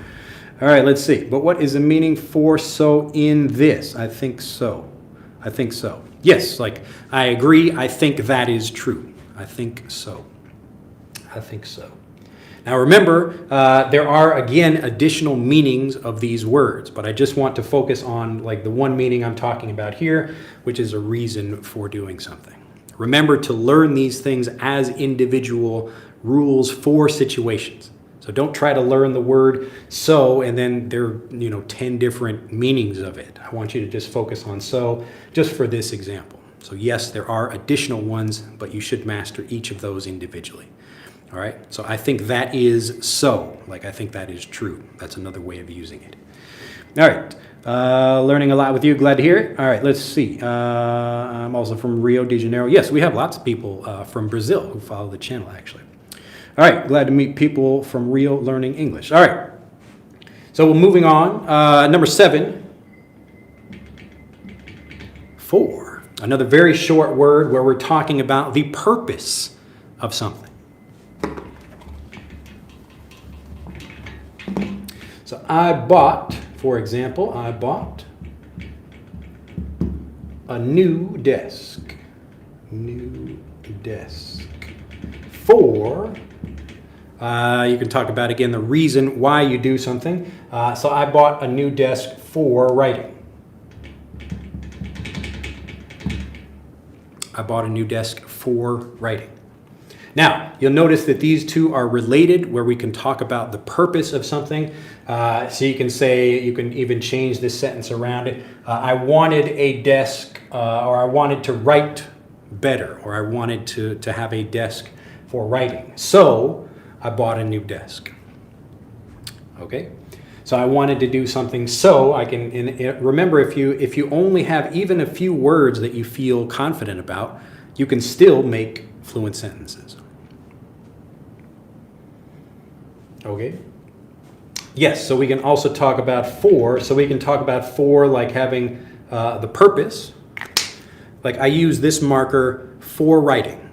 All right, let's see. But what is the meaning for so in this? I think so. I think so. Yes, like I agree. I think that is true. I think so. I think so. Now remember, there are again additional meanings of these words, but I just want to focus on like the one meaning I'm talking about here, which is a reason for doing something. Remember to learn these things as individual rules for situations. So don't try to learn the word so and then there are 10 different meanings of it. I want you to just focus on so just for this example. So yes, there are additional ones, but you should master each of those individually. All right, so I think that is so, like I think that is true. That's another way of using it. All right, learning a lot with you, glad to hear it. All right, let's see. I'm also from Rio de Janeiro. Yes, we have lots of people from Brazil who follow the channel, actually. All right, glad to meet people from Rio learning English. All right, so we're moving on. Number 7, for. Another very short word where we're talking about the purpose of something. So I bought, for example, I bought a new desk. New desk. For, you can talk about, again, the reason why you do something. So I bought a new desk for writing. I bought a new desk for writing. Now, you'll notice that these two are related where we can talk about the purpose of something. So you can say, you can even change this sentence around it. I wanted a desk, or I wanted to write better, or I wanted to have a desk for writing. So I bought a new desk. Okay? So I wanted to do something, so I can, and remember, if you only have even a few words that you feel confident about, you can still make fluent sentences. Okay? Yes, so we can also talk about for. So we can talk about for like having the purpose. Like I use this marker for writing.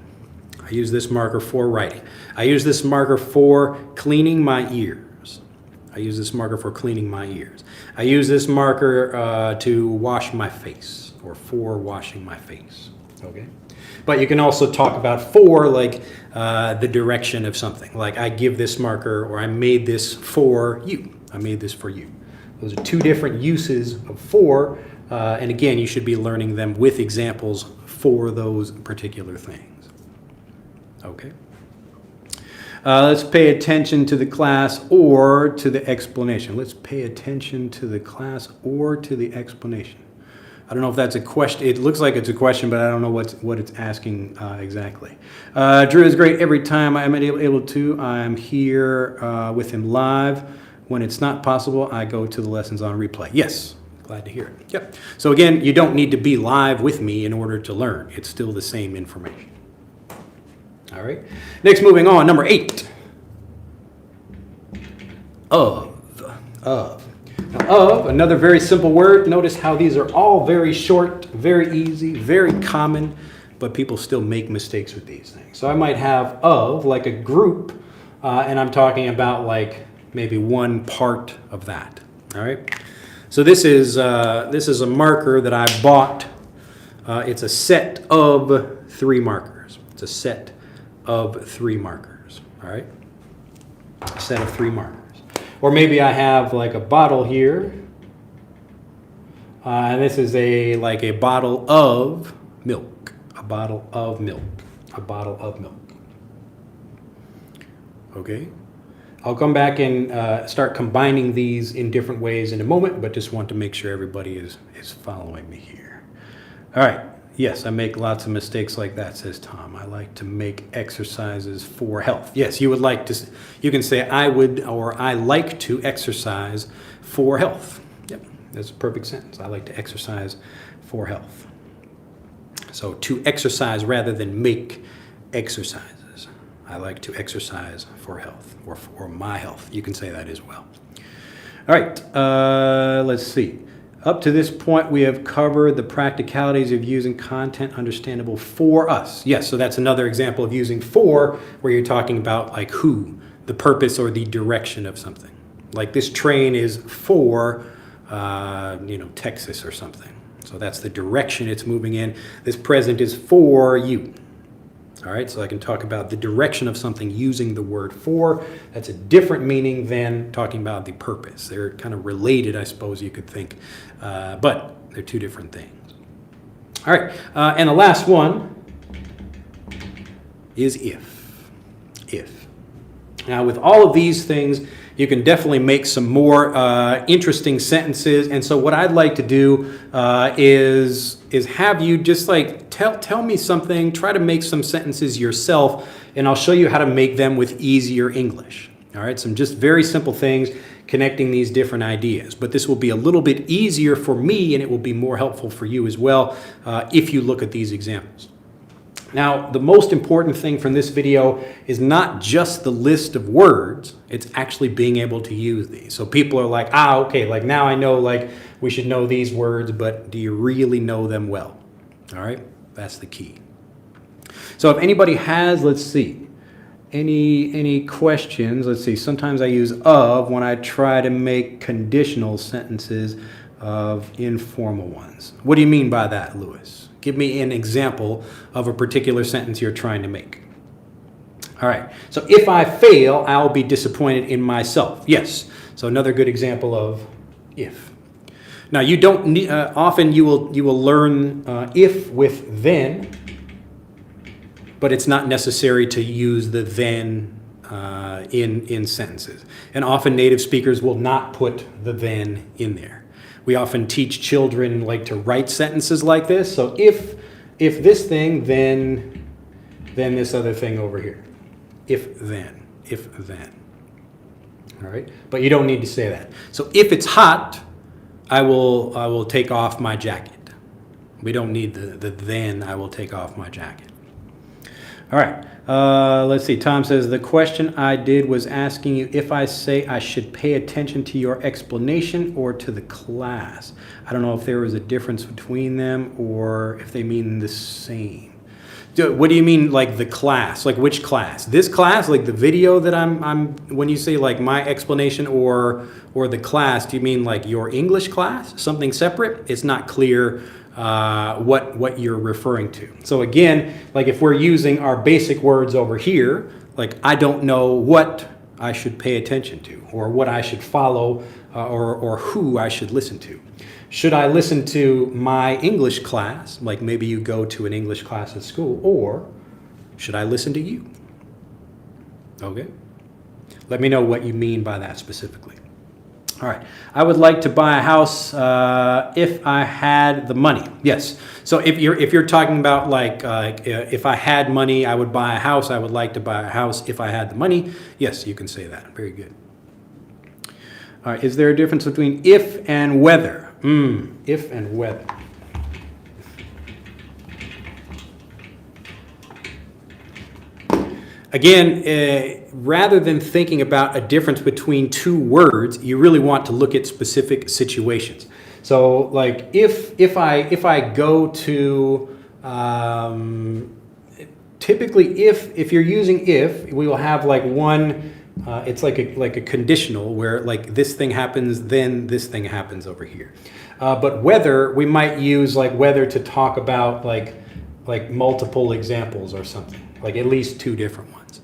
I use this marker for writing. I use this marker for cleaning my ears. I use this marker for cleaning my ears. I use this marker to wash my face, or for washing my face. Okay? But you can also talk about for like the direction of something. Like I give this marker, or I made this for you. I made this for you. Those are two different uses of for. And again, you should be learning them with examples for those particular things. Okay. Let's pay attention to the class or to the explanation. Let's pay attention to the class or to the explanation. I don't know if that's a question. It looks like it's a question, but I don't know what it's asking exactly. Drew is great every time I'm able to. I'm here with him live. When it's not possible, I go to the lessons on replay. Yes, glad to hear it. Yep. So again, you don't need to be live with me in order to learn. It's still the same information. All right. Next, moving on, number 8. Of. Now, of, another very simple word. Notice how these are all very short, very easy, very common, but people still make mistakes with these things. So I might have of, like a group, and I'm talking about like maybe one part of that. All right. So this is a marker that I bought. It's a set of 3 markers. It's a set of 3 markers. All right. A set of 3 markers. Or maybe I have like a bottle here, and this is like a bottle of milk. A bottle of milk. A bottle of milk. Okay. I'll come back and start combining these in different ways in a moment, but just want to make sure everybody is following me here. All right. Yes, I make lots of mistakes like that, says Tom. I like to make exercises for health. Yes, you can say I would, or I like to exercise for health. Yep, That's a perfect sentence. I like to exercise for health. So to exercise rather than make exercises. I like to exercise for health or for my health. You can say that as well. All right, let's see. Up to this point, we have covered the practicalities of using content understandable for us. Yes, so that's another example of using for, where you're talking about like who, the purpose or the direction of something. Like this train is for, Texas or something. So that's the direction it's moving in. This present is for you. All right, so I can talk about the direction of something using the word for. That's a different meaning than talking about the purpose. They're kind of related, I suppose you could think, but they're two different things. All right, and the last one is if. If. Now, with all of these things, you can definitely make some more interesting sentences. And so what I'd like to do is have you just like tell me something, try to make some sentences yourself, and I'll show you how to make them with easier English. All right, some just very simple things connecting these different ideas. But this will be a little bit easier for me, and it will be more helpful for you as well if you look at these examples. Now, the most important thing from this video is not just the list of words, it's actually being able to use these. So people are like, okay, like now I know like we should know these words, but do you really know them well? All right, that's the key. So if anybody has, let's see, any questions, let's see, sometimes I use of when I try to make conditional sentences of informal ones. What do you mean by that, Lewis? Give me an example of a particular sentence you're trying to make. All right, so if I fail, I'll be disappointed in myself. Yes, so another good example of if. Now you don't need, often you will learn if with then, but it's not necessary to use the then in sentences. And often native speakers will not put the then in there. We often teach children like to write sentences like this. So if this thing, then this other thing over here. If then. All right, but you don't need to say that. So if it's hot, I will take off my jacket. We don't need the then I will take off my jacket. All right, let's see. Tom says, the question I did was asking you if I say I should pay attention to your explanation or to the class. I don't know if there was a difference between them or if they mean the same. What do you mean like the class? Like which class? This class, like the video that I'm when you say like my explanation or the class, do you mean like your English class? Something separate? It's not clear what you're referring to. So again, like if we're using our basic words over here, like I don't know what I should pay attention to or what I should follow or who I should listen to. Should I listen to my English class, like maybe you go to an English class at school, or should I listen to you? Okay. Let me know what you mean by that specifically. All right. I would like to buy a house if I had the money. Yes. So if you're talking about like if I had money, I would buy a house. I would like to buy a house if I had the money. Yes, you can say that. Very good. All right. Is there a difference between if and whether? If and whether. Again, rather than thinking about a difference between two words, you really want to look at specific situations. So, like if I go to typically if you're using if, we will have like one. It's like a conditional where like this thing happens, then this thing happens over here. But whether, we might use like whether to talk about like multiple examples or something, like at least two different ones.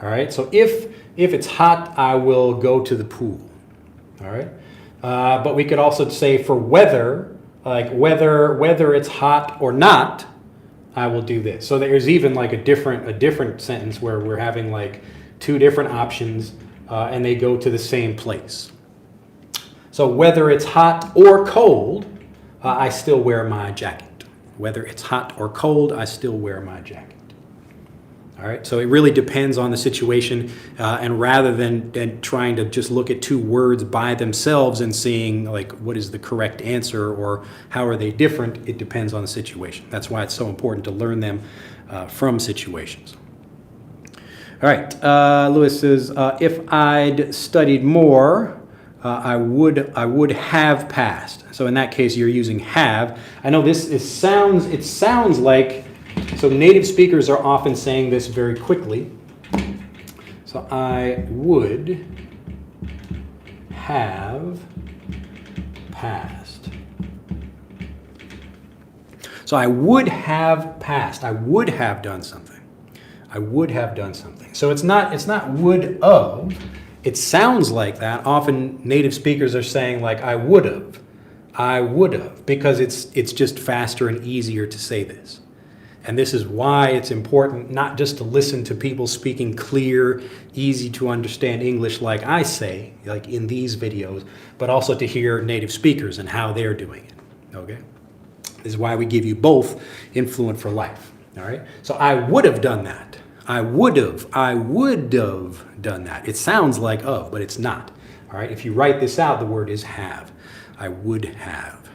All right. So if it's hot, I will go to the pool. All right. But we could also say for whether, like whether it's hot or not, I will do this. So there's even like a different sentence where we're having like two different options and they go to the same place. So whether it's hot or cold, I still wear my jacket. Whether it's hot or cold, I still wear my jacket. All right, so it really depends on the situation, and rather than trying to just look at two words by themselves and seeing like what is the correct answer or how are they different, it depends on the situation. That's why it's so important to learn them from situations. All right, Lewis says, if I'd studied more, I would have passed. So in that case, you're using have. I know it sounds like, so native speakers are often saying this very quickly. So I would have passed. So I would have passed. I would have done something. I would have done something. So it's not would of. It sounds like that. Often native speakers are saying like I would have, because it's just faster and easier to say this. And this is why it's important not just to listen to people speaking clear, easy to understand English like I say, like in these videos, but also to hear native speakers and how they're doing it, okay? This is why we give you both in Fluent for Life, all right? So I would have done that. I would have done that. It sounds like of, but it's not, all right? If you write this out, the word is have. I would have.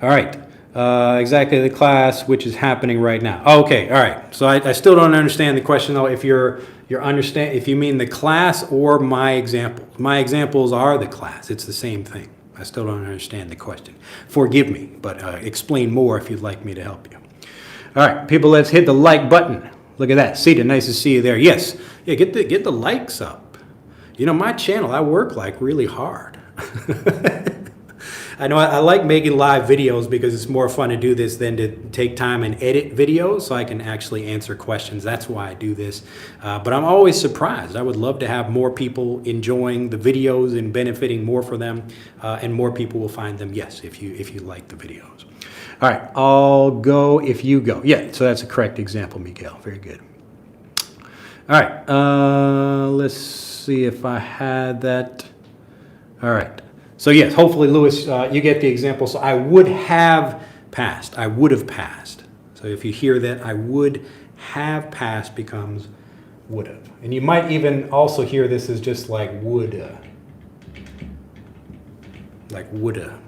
All right. Exactly the class which is happening right now. Okay, all right. So I still don't understand the question though. If if you mean the class or my examples. My examples are the class. It's the same thing. I still don't understand the question. Forgive me, but explain more if you'd like me to help you. All right, people, let's hit the like button. Look at that. Sita, nice to see you there. Yes, yeah, get the likes up. You know, my channel, I work like really hard. I know I like making live videos because it's more fun to do this than to take time and edit videos so I can actually answer questions. That's why I do this. But I'm always surprised. I would love to have more people enjoying the videos and benefiting more for them, and more people will find them, yes, if you like the videos. All right, I'll go if you go. Yeah, so that's a correct example, Miguel. Very good. All right, let's see if I had that. All right. So yes, hopefully, Lewis, you get the example. So I would have passed. I would have passed. So if you hear that, I would have passed becomes would have. And you might even also hear this as just like woulda. Like woulda.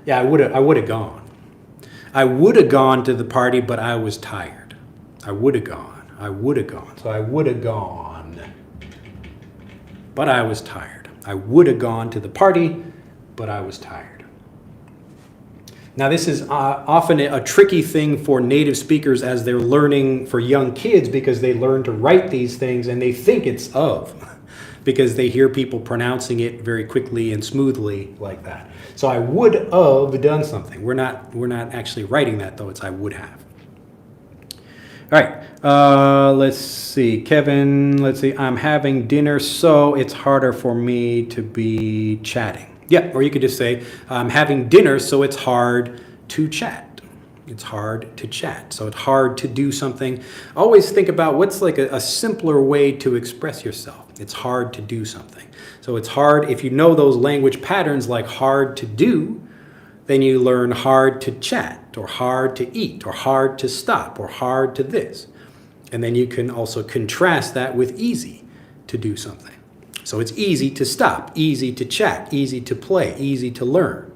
Yeah, I would have gone. I would have gone to the party, but I was tired. I would have gone. So I would have gone, but I was tired. I would have gone to the party, but I was tired. Now, this is often a tricky thing for native speakers as they're learning for young kids, because they learn to write these things and they think it's of, because they hear people pronouncing it very quickly and smoothly like that. So I would have done something. We're not actually writing that, though. It's I would have. All right, let's see. Kevin, let's see. I'm having dinner, so it's harder for me to be chatting. Yeah, or you could just say, I'm having dinner, so it's hard to chat. It's hard to chat. So it's hard to do something. Always think about what's like a simpler way to express yourself. It's hard to do something. So it's hard, if you know those language patterns like hard to do, then you learn hard to chat, or hard to eat, or hard to stop, or hard to this. And then you can also contrast that with easy to do something. So it's easy to stop, easy to chat, easy to play, easy to learn,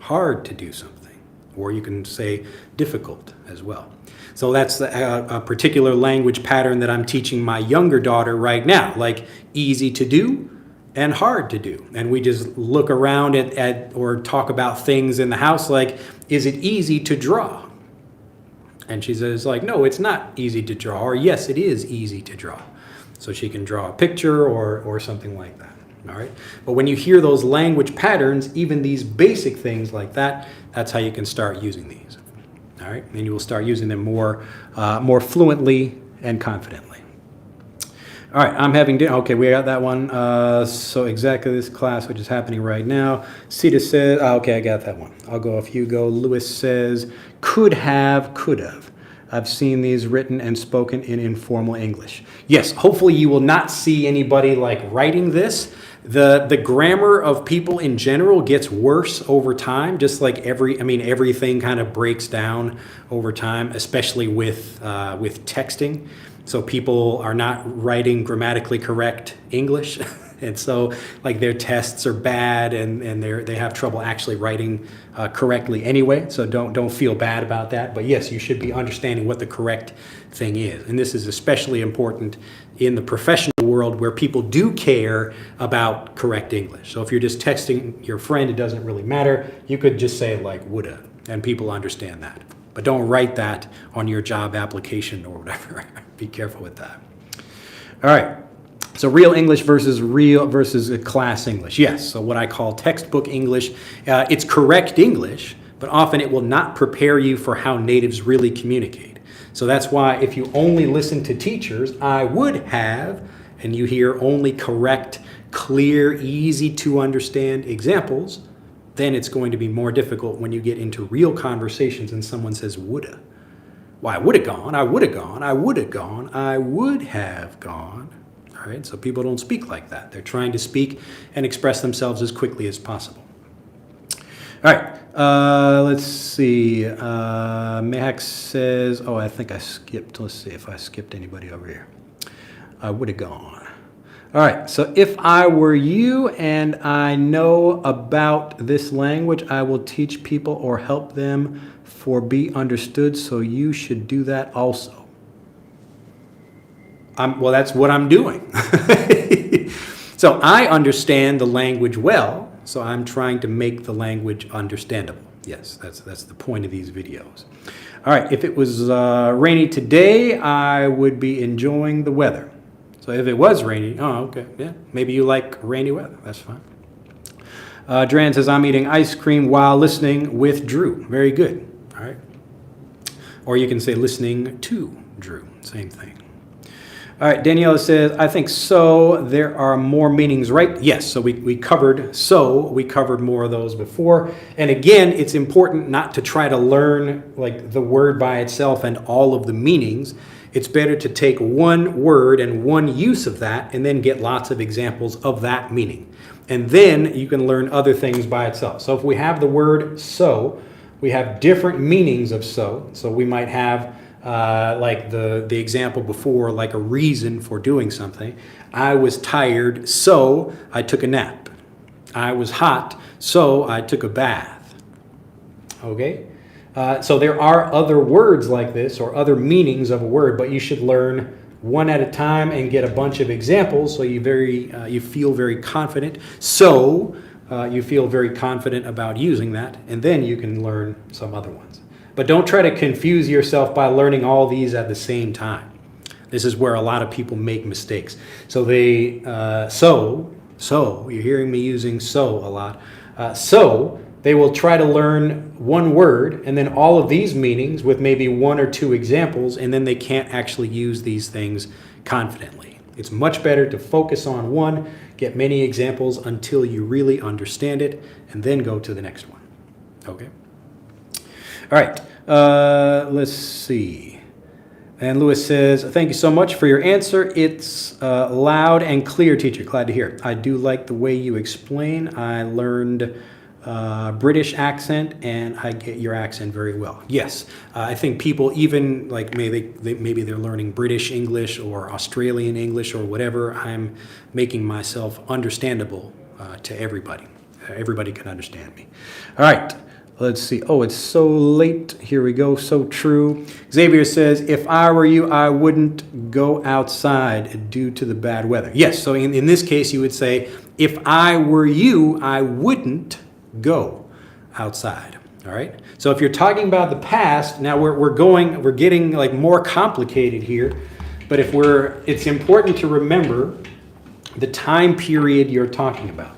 hard to do something. Or you can say difficult as well. So that's a particular language pattern that I'm teaching my younger daughter right now, like easy to do and hard to do. And we just look around at or talk about things in the house like, is it easy to draw? And she says like, no, it's not easy to draw, or yes, it is easy to draw. So she can draw a picture or something like that, all right? But when you hear those language patterns, even these basic things like that, that's how you can start using these, all right? And you will start using them more fluently and confidently. All right, I'm having dinner. Okay, we got that one. So exactly this class, which is happening right now. Sita says, okay, I got that one. I'll go if you go. Lewis says, could have. I've seen these written and spoken in informal English. Yes, hopefully you will not see anybody like writing this. The grammar of people in general gets worse over time, just like everything kind of breaks down over time, especially with texting. So people are not writing grammatically correct English. And so like their tests are bad and they have trouble actually writing correctly anyway. So don't feel bad about that. But yes, you should be understanding what the correct thing is. And this is especially important in the professional world where people do care about correct English. So if you're just texting your friend, it doesn't really matter. You could just say like woulda, and people understand that. But don't write that on your job application or whatever. Be careful with that. All right. So real English versus class English. Yes, so what I call textbook English. It's correct English, but often it will not prepare you for how natives really communicate. So that's why if you only listen to teachers, I would have, and you hear only correct, clear, easy to understand examples, then it's going to be more difficult when you get into real conversations and someone says woulda. Well, I would have gone, I would have gone, I would have gone, I would have gone. All right, so people don't speak like that. They're trying to speak and express themselves as quickly as possible. All right, let's see. Mehak says, oh, I think I skipped. Let's see if I skipped anybody over here. I would have gone. All right, so if I were you and I know about this language, I will teach people or help them for be understood, so you should do that also. Well, that's what I'm doing. So I understand the language well, so I'm trying to make the language understandable. Yes, that's the point of these videos. All right, if it was rainy today, I would be enjoying the weather. So if it was rainy, oh, okay, yeah, maybe you like rainy weather. That's fine. Dran says, I'm eating ice cream while listening with Drew. Very good. All right. Or you can say listening to Drew. Same thing. All right, Daniela says, I think so. There are more meanings, right? Yes, so we covered so. We covered more of those before. And again, it's important not to try to learn like the word by itself and all of the meanings. It's better to take one word and one use of that and then get lots of examples of that meaning. And then you can learn other things by itself. So if we have the word so, we have different meanings of so. So we might have like the example before, like a reason for doing something. I was tired, so I took a nap. I was hot, so I took a bath. Okay? So there are other words like this or other meanings of a word, but you should learn one at a time and get a bunch of examples so you feel very confident. So you feel very confident about using that, and then you can learn some other ones. But don't try to confuse yourself by learning all these at the same time. This is where a lot of people make mistakes. So you're hearing me using so a lot. So they will try to learn one word and then all of these meanings with maybe one or two examples, and then they can't actually use these things confidently. It's much better to focus on one, get many examples until you really understand it, and then go to the next one. Okay? All right, let's see. And Lewis says, thank you so much for your answer. It's loud and clear, teacher. Glad to hear. I do like the way you explain. I learned British accent, and I get your accent very well. Yes, I think people even like maybe they're learning British English or Australian English or whatever. I'm making myself understandable to everybody. Everybody can understand me. All right. Let's see. Oh, it's so late. Here we go. So true. Xavier says, if I were you, I wouldn't go outside due to the bad weather. Yes. So in this case, you would say, if I were you, I wouldn't go outside. All right. So if you're talking about the past, now we're getting like more complicated here. But it's important to remember the time period you're talking about.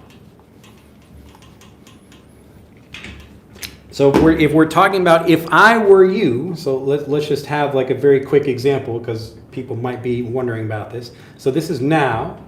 So if we're talking about if I were you, so let's just have like a very quick example because people might be wondering about this. So this is now,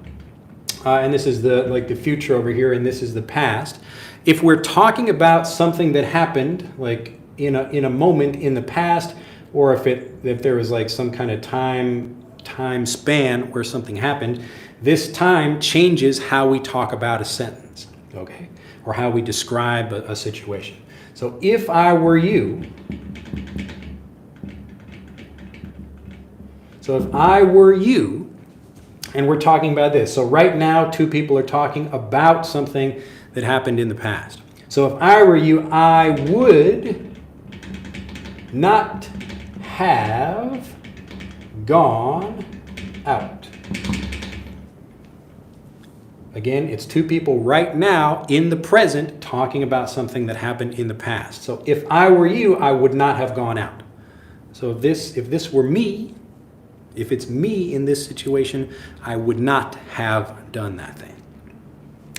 and this is the future over here, and this is the past. If we're talking about something that happened like in a moment in the past, or if there was like some kind of time span where something happened, this time changes how we talk about a sentence, okay? Or how we describe a situation. So if I were you, and we're talking about this. So right now, two people are talking about something that happened in the past. So if I were you, I would not have gone out. Again, it's two people right now in the present talking about something that happened in the past. So if I were you, I would not have gone out. So if this were me, if it's me in this situation, I would not have done that thing.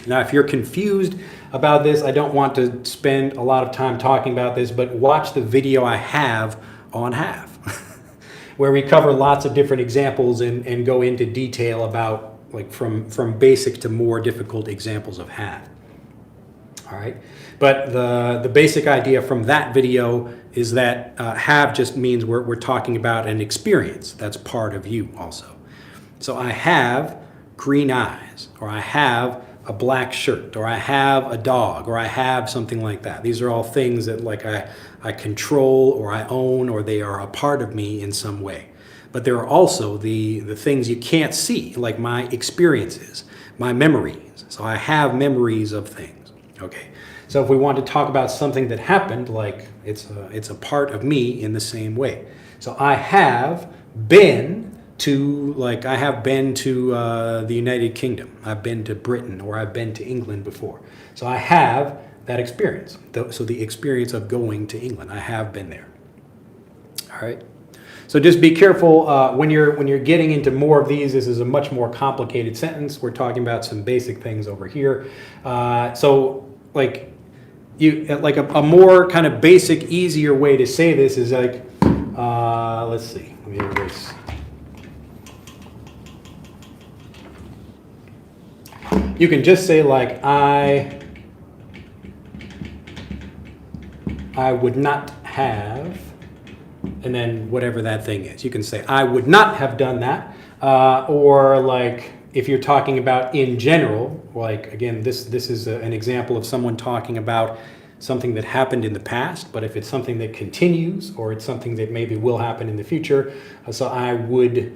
Now, if you're confused about this, I don't want to spend a lot of time talking about this, but watch the video I have on have, where we cover lots of different examples and go into detail about like from basic to more difficult examples of have. All right, but the basic idea from that video is that have just means we're talking about an experience that's part of you also. So I have green eyes, or I have a black shirt, or I have a dog, or I have something like that. These are all things that like I control, or I own, or they are a part of me in some way. But there are also the things you can't see, like my experiences, my memories. So I have memories of things, okay? So if we want to talk about something that happened, like it's a part of me in the same way. So I have been to, like I have been to the United Kingdom. I've been to Britain, or I've been to England before. So I have that experience. So the experience of going to England, I have been there. All right. So just be careful when you're getting into more of these. This is a much more complicated sentence. We're talking about some basic things over here. So like a more kind of basic, easier way to say this is like, let's see. Let me erase. You can just say like I would not have, and then whatever that thing is. You can say, I would not have done that. Or like, if you're talking about in general, like again, this is an example of someone talking about something that happened in the past, but if it's something that continues, or it's something that maybe will happen in the future, so I would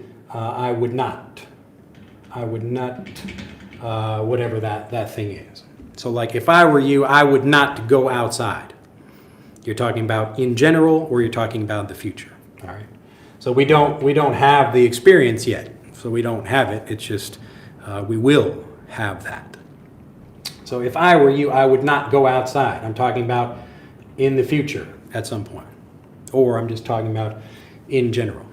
not, whatever that thing is. So like, if I were you, I would not go outside. You're talking about in general, or you're talking about the future. All right. So we don't have the experience yet. So we don't have it. It's just we will have that. So if I were you, I would not go outside. I'm talking about in the future at some point, or I'm just talking about in general.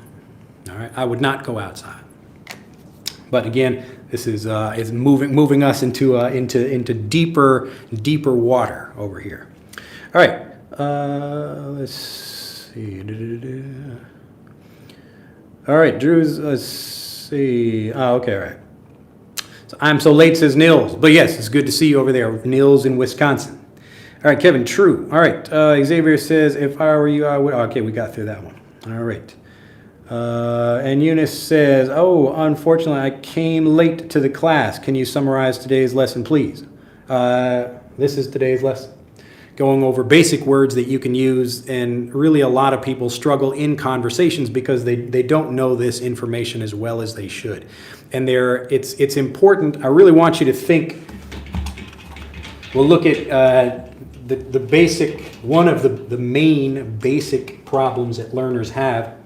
All right. I would not go outside. But again, this is moving us into deeper water over here. All right. Let's see. All right, Drew's, let's see. Oh, okay, all right. So I'm so late, says Nils. But yes, it's good to see you over there, Nils in Wisconsin. All right, Kevin, true. All right, Xavier says, if I were you, I would. Okay, we got through that one. All right. And Eunice says, oh, unfortunately, I came late to the class. Can you summarize today's lesson, please? This is today's lesson. Going over basic words that you can use, and really a lot of people struggle in conversations because they don't know this information as well as they should. And it's important. I really want you to think. We'll look at the basic, one of the main basic problems that learners have.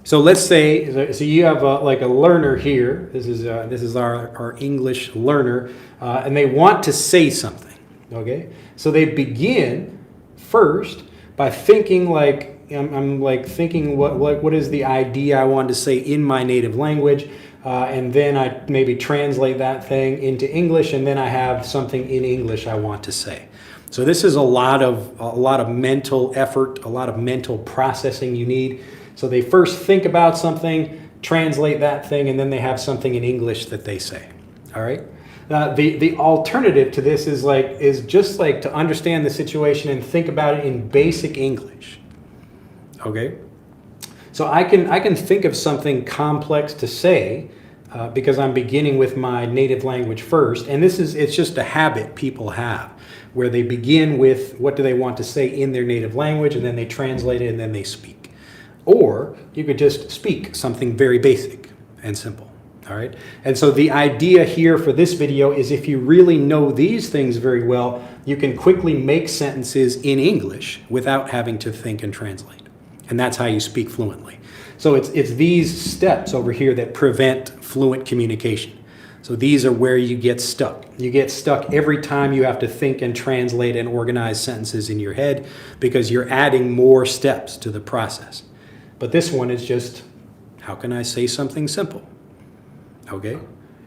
So let's say, so you have like a learner here. This is our English learner, and they want to say something. Okay, so they begin first by thinking like I'm like thinking what is the idea I want to say in my native language, and then I maybe translate that thing into English, and then I have something in English I want to say. So this is a lot of mental effort, a lot of mental processing you need. So they first think about something, translate that thing, and then they have something in English that they say. All right. The alternative to this is just like to understand the situation and think about it in basic English. Okay, so I can think of something complex to say, because I'm beginning with my native language first. And it's just a habit people have, where they begin with what do they want to say in their native language, and then they translate it, and then they speak. Or you could just speak something very basic and simple. All right. And so the idea here for this video is if you really know these things very well, you can quickly make sentences in English without having to think and translate. And that's how you speak fluently. So it's these steps over here that prevent fluent communication. So these are where you get stuck. You get stuck every time you have to think and translate and organize sentences in your head because you're adding more steps to the process. But this one is just, how can I say something simple? Okay,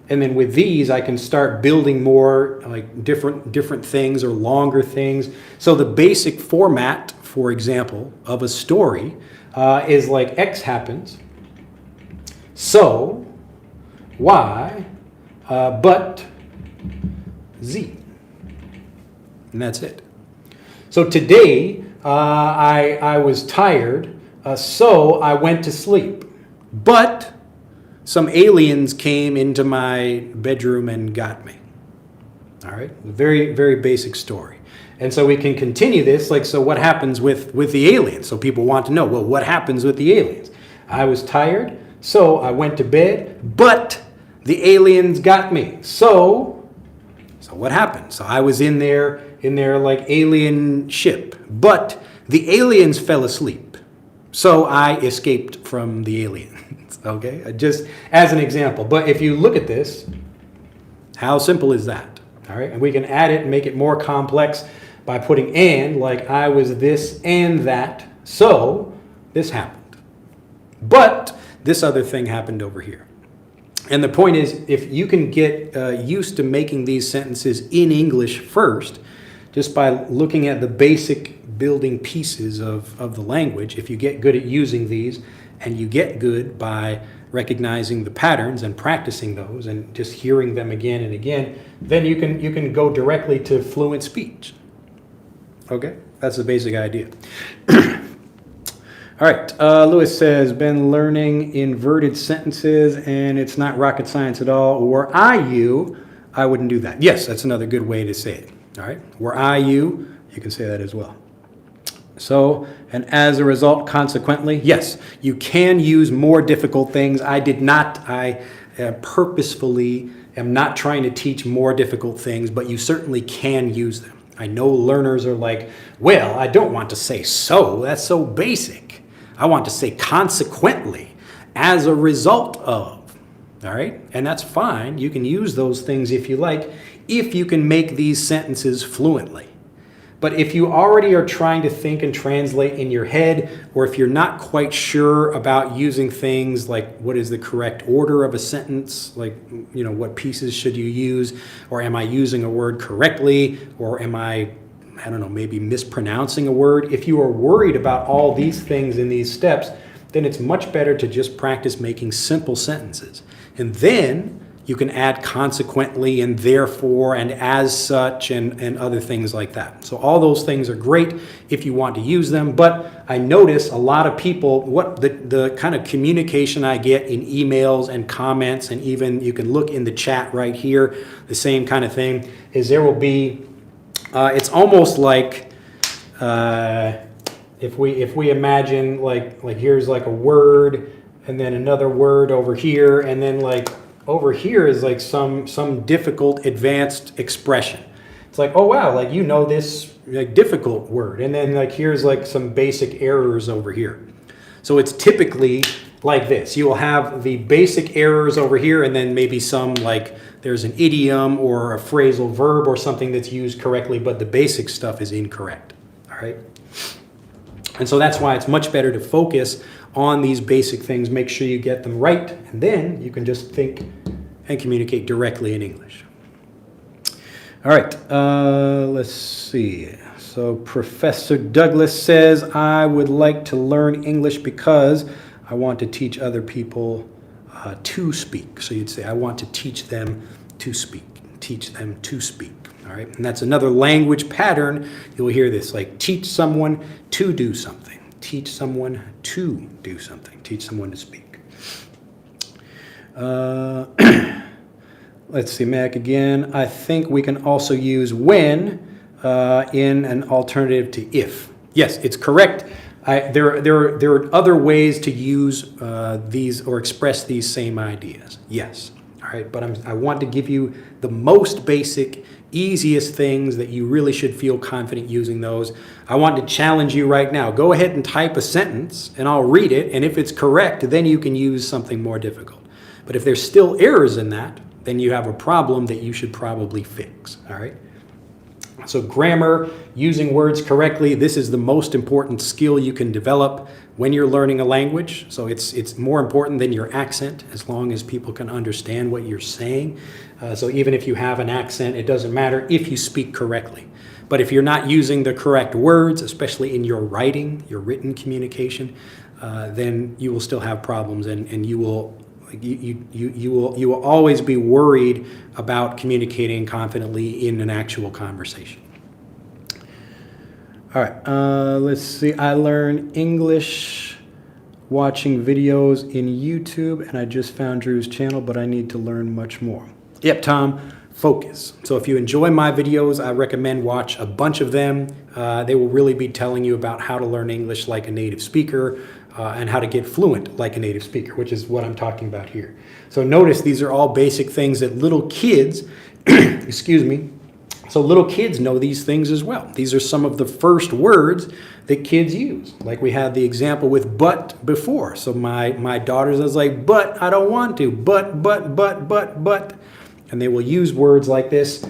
and then with these, I can start building more like different things or longer things. So the basic format, for example, of a story is like X happens, so Y, but Z, and that's it. So today, I was tired, so I went to sleep, but some aliens came into my bedroom and got me. All right, very, very basic story. And so we can continue this, like, so what happens with the aliens? So people want to know, well, what happens with the aliens? I was tired, so I went to bed, but the aliens got me. So what happened? So I was in their like alien ship, but the aliens fell asleep. So I escaped from the aliens. Okay, just as an example. But if you look at this, how simple is that? All right, and we can add it and make it more complex by putting and, like I was this and that, so this happened. But this other thing happened over here. And the point is, if you can get used to making these sentences in English first, just by looking at the basic building pieces of the language, if you get good at using these, and you get good by recognizing the patterns and practicing those and just hearing them again and again, then you can go directly to fluent speech. Okay, that's the basic idea. All right, Lewis says, been learning inverted sentences and it's not rocket science at all. Were I you, I wouldn't do that. Yes, that's another good way to say it. All right, were I you, you can say that as well. So, and as a result, consequently, yes, you can use more difficult things. I purposefully am not trying to teach more difficult things, but you certainly can use them. I know learners are like, well, I don't want to say so. That's so basic. I want to say consequently, as a result of. All right? And that's fine. You can use those things if you like, if you can make these sentences fluently. But if you already are trying to think and translate in your head, or if you're not quite sure about using things like what is the correct order of a sentence, like, you know, what pieces should you use, or am I using a word correctly, or am I don't know, maybe mispronouncing a word. If you are worried about all these things in these steps, then it's much better to just practice making simple sentences. And then you can add consequently and therefore and as such and other things like that. So all those things are great if you want to use them, but I notice a lot of people, what the kind of communication I get in emails and comments, and even you can look in the chat right here, the same kind of thing, is there will be, it's almost like if we imagine like here's like a word and then another word over here, and then like over here is like some difficult advanced expression. It's like, oh wow, like you know this like difficult word, and then like here's like some basic errors over here. So it's typically like this. You will have the basic errors over here, and then maybe some like there's an idiom or a phrasal verb or something that's used correctly, but the basic stuff is incorrect. All right. And so that's why it's much better to focus on these basic things, make sure you get them right, and then you can just think and communicate directly in English. All right, let's see. So Professor Douglas says, I would like to learn English because I want to teach other people to speak. So you'd say, I want to teach them to speak. Teach them to speak. All right, and that's another language pattern. You'll hear this, like teach someone to do something. Teach someone to do something. Teach someone to speak. Let's see, Mac again. I think we can also use when in an alternative to if. Yes, it's correct. There are other ways to use these or express these same ideas. Yes. All right, but I want to give you the most basic, easiest things that you really should feel confident using those. I want to challenge you right now. Go ahead and type a sentence and I'll read it, and if it's correct, then you can use something more difficult. But if there's still errors in that, then you have a problem that you should probably fix. All right? So grammar, using words correctly, this is the most important skill you can develop when you're learning a language. So it's more important than your accent, as long as people can understand what you're saying. So even if you have an accent, it doesn't matter if you speak correctly. But if you're not using the correct words, especially in your writing, your written communication, then you will still have problems, and you will always be worried about communicating confidently in an actual conversation. All right, let's see. I learned English watching videos in YouTube, and I just found Drew's channel, but I need to learn much more. Yep, Tom, focus. So if you enjoy my videos, I recommend watch a bunch of them. They will really be telling you about how to learn English like a native speaker, and how to get fluent like a native speaker, which is what I'm talking about here. So notice these are all basic things that little kids, excuse me, so little kids know these things as well. These are some of the first words that kids use. Like we had the example with but before. So my daughters was like, but I don't want to, but. And they will use words like this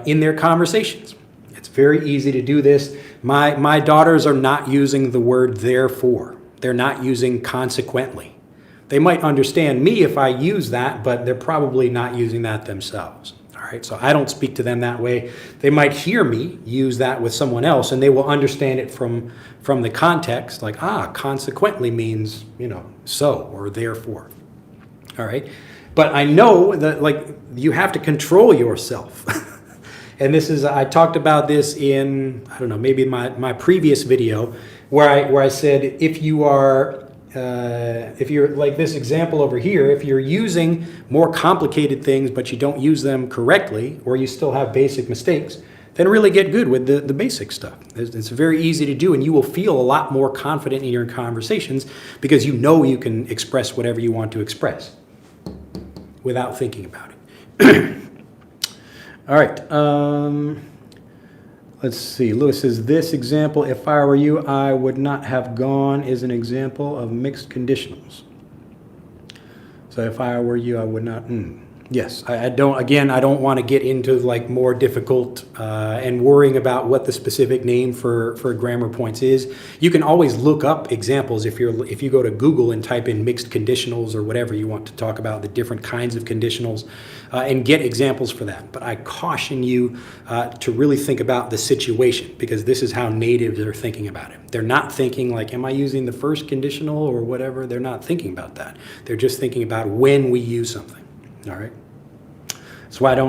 in their conversations. It's very easy to do this. My daughters are not using the word therefore. They're not using consequently. They might understand me if I use that, but they're probably not using that themselves. All right, so I don't speak to them that way. They might hear me use that with someone else, and they will understand it from the context, like, consequently means, so or therefore. All right, but I know that, like, you have to control yourself. And this is, I talked about this in, I don't know, maybe my previous video, where I said if you're like this example over here, if you're using more complicated things but you don't use them correctly, or you still have basic mistakes, then really get good with the basic stuff. It's very easy to do, and you will feel a lot more confident in your conversations because you know you can express whatever you want to express without thinking about it. All right. Let's see. Lewis says, this example, if I were you, I would not have gone, is an example of mixed conditionals. So if I were you, I would not. Yes, I don't want to get into like more difficult and worrying about what the specific name for grammar points is. You can always look up examples if you go to Google and type in mixed conditionals or whatever you want to talk about, the different kinds of conditionals, and get examples for that. But I caution you to really think about the situation, because this is how natives are thinking about it. They're not thinking like, am I using the first conditional or whatever? They're not thinking about that. They're just thinking about when we use something. All right. So I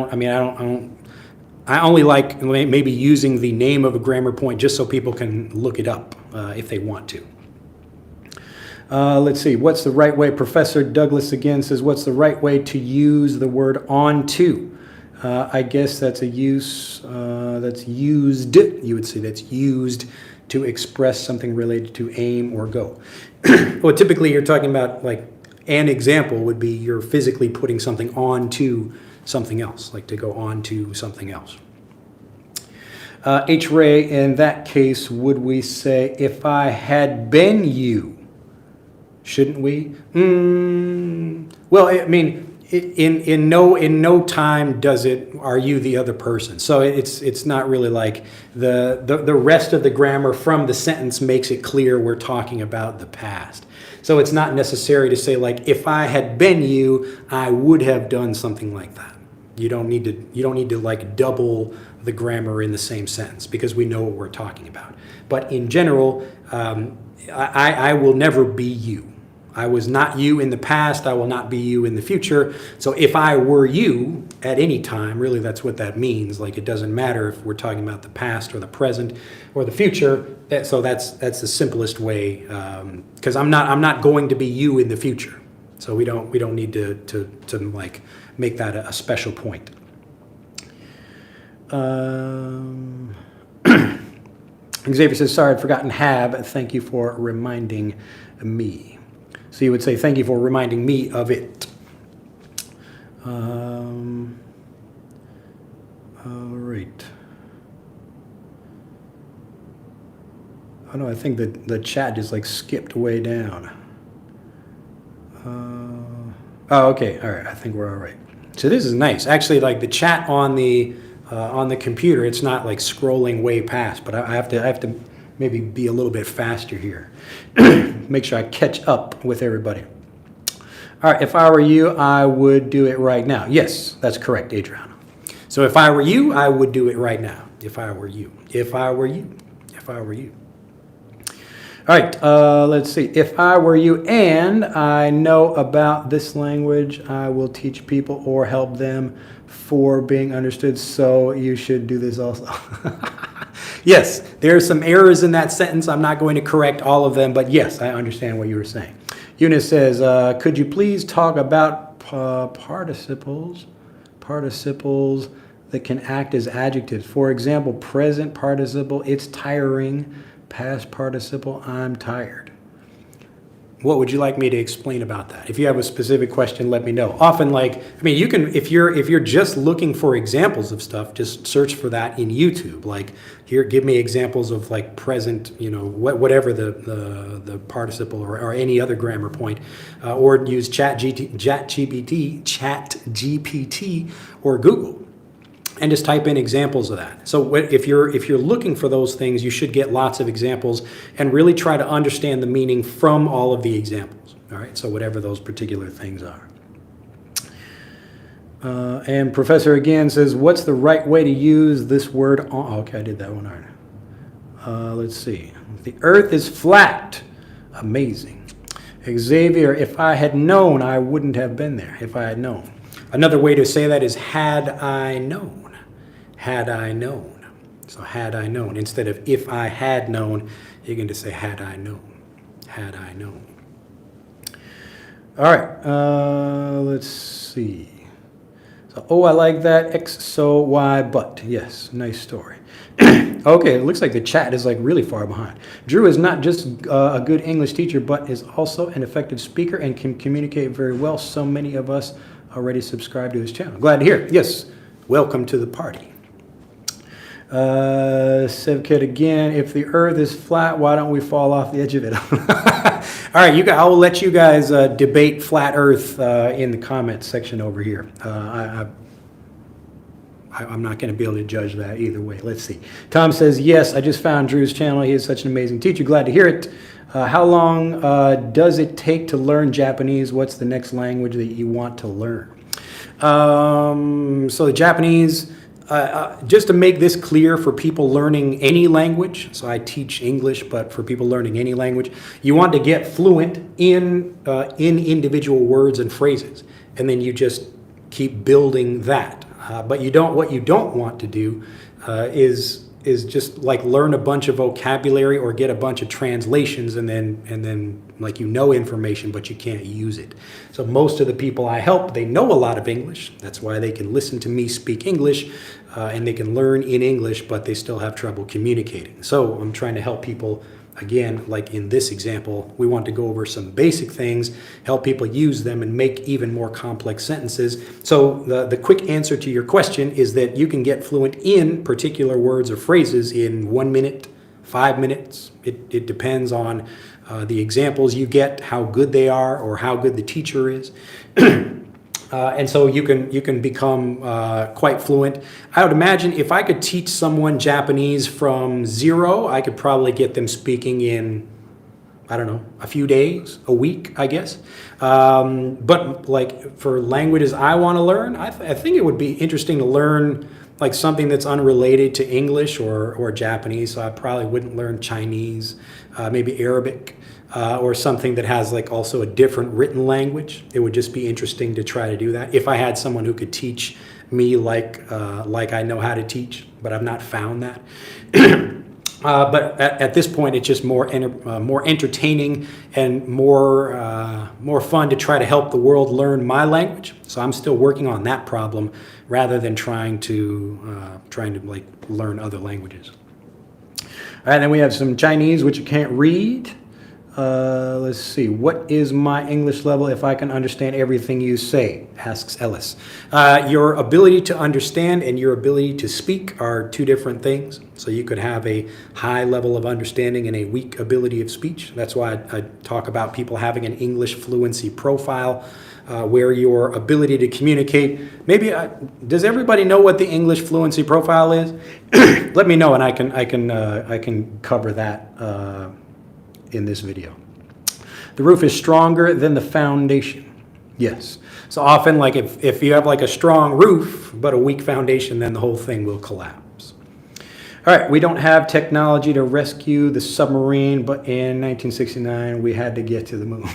only like maybe using the name of a grammar point just so people can look it up if they want to. Let's see, what's the right way? Professor Douglas again says, what's the right way to use the word on to? I guess that's a use, that's used, you would say that's used to express something related to aim or go. Well, typically you're talking about, like, an example would be you're physically putting something onto something else, like to go on to something else. H. Ray, in that case, would we say, if I had been you, shouldn't we? Well, I mean, in no time are you the other person. So it's not really like the rest of the grammar from the sentence makes it clear we're talking about the past. So it's not necessary to say, like, if I had been you, I would have done something like that. You don't need to like double the grammar in the same sentence, because we know what we're talking about. But in general, I will never be you. I was not you in the past. I will not be you in the future. So if I were you at any time, really that's what that means. Like, it doesn't matter if we're talking about the past or the present or the future. So that's the simplest way, because I'm not going to be you in the future. So we don't need to like make that a special point. Xavier says, sorry, I'd forgotten have. Thank you for reminding me. So you would say, thank you for reminding me of it. All right. Oh no, I think the chat just like skipped way down. Oh, okay. All right. I think we're all right. So this is nice. Actually, like the chat on the computer, it's not like scrolling way past, but I have to maybe be a little bit faster here. Make sure I catch up with everybody. All right. If I were you, I would do it right now. Yes, that's correct, Adriana. So if I were you, I would do it right now. If I were you. If I were you. If I were you. All right, let's see. If I were you and I know about this language, I will teach people or help them for being understood. So you should do this also. Yes, there are some errors in that sentence. I'm not going to correct all of them, but yes, I understand what you were saying. Eunice says, could you please talk about participles that can act as adjectives? For example, present participle, it's tiring. Past participle, I'm tired. What would you like me to explain about that? If you have a specific question, let me know. Often, like, I mean, you can, if you're just looking for examples of stuff, just search for that in YouTube. Like, here, give me examples of like present, you know, whatever the participle or any other grammar point, or use ChatGPT or Google. And just type in examples of that. So if you're looking for those things, you should get lots of examples and really try to understand the meaning from all of the examples. All right, so whatever those particular things are. And Professor again says, what's the right way to use this word? Oh, okay, I did that one. All right. Let's see. The earth is flat. Amazing. Xavier, if I had known, I wouldn't have been there. If I had known. Another way to say that is had I known. Had I known. So had I known. Instead of if I had known, you're going to say had I known. Had I known. All right. Let's see. So, oh, I like that. X, so, Y, but. Yes, nice story. Okay, it looks like the chat is like really far behind. Drew is not just a good English teacher, but is also an effective speaker and can communicate very well. So many of us already subscribe to his channel. Glad to hear it. Yes, welcome to the party. Sevkid again, if the earth is flat, why don't we fall off the edge of it? All right, I will let you guys debate flat earth in the comments section over here. I'm not going to be able to judge that either way. Let's see. Tom says, yes, I just found Drew's channel. He is such an amazing teacher. Glad to hear it. How long does it take to learn Japanese? What's the next language that you want to learn? So the Japanese, just to make this clear for people learning any language, so I teach English, but for people learning any language, you want to get fluent in individual words and phrases, and then you just keep building that. But what you don't want to do is just like learn a bunch of vocabulary or get a bunch of translations and then like information, but you can't use it. So most of the people I help, they know a lot of English. That's why they can listen to me speak English and they can learn in English, but they still have trouble communicating. So I'm trying to help people. Again, like in this example, we want to go over some basic things, help people use them and make even more complex sentences. So the quick answer to your question is that you can get fluent in particular words or phrases in 1 minute, 5 minutes. It depends on the examples you get, how good they are, or how good the teacher is. And so you can become quite fluent. I would imagine if I could teach someone Japanese from zero, I could probably get them speaking in, I don't know, a few days, a week, I guess. But like for languages I want to learn, I think it would be interesting to learn like something that's unrelated to English or Japanese. So I probably wouldn't learn Chinese, maybe Arabic. Or something that has like also a different written language. It would just be interesting to try to do that. If I had someone who could teach me like I know how to teach, but I've not found that. But at this point, it's just more entertaining and more fun to try to help the world learn my language. So I'm still working on that problem rather than trying to like learn other languages. All right, then we have some Chinese, which you can't read. Let's see. What is my English level if I can understand everything you say? Asks Ellis. Your ability to understand and your ability to speak are two different things. So you could have a high level of understanding and a weak ability of speech. That's why I talk about people having an English fluency profile, where your ability to communicate. Maybe does everybody know what the English fluency profile is? Let me know, and I can cover that in this video. The roof is stronger than the foundation. Yes. So often, like if you have like a strong roof but a weak foundation, then the whole thing will collapse. All right, we don't have technology to rescue the submarine, but in 1969 we had to get to the moon.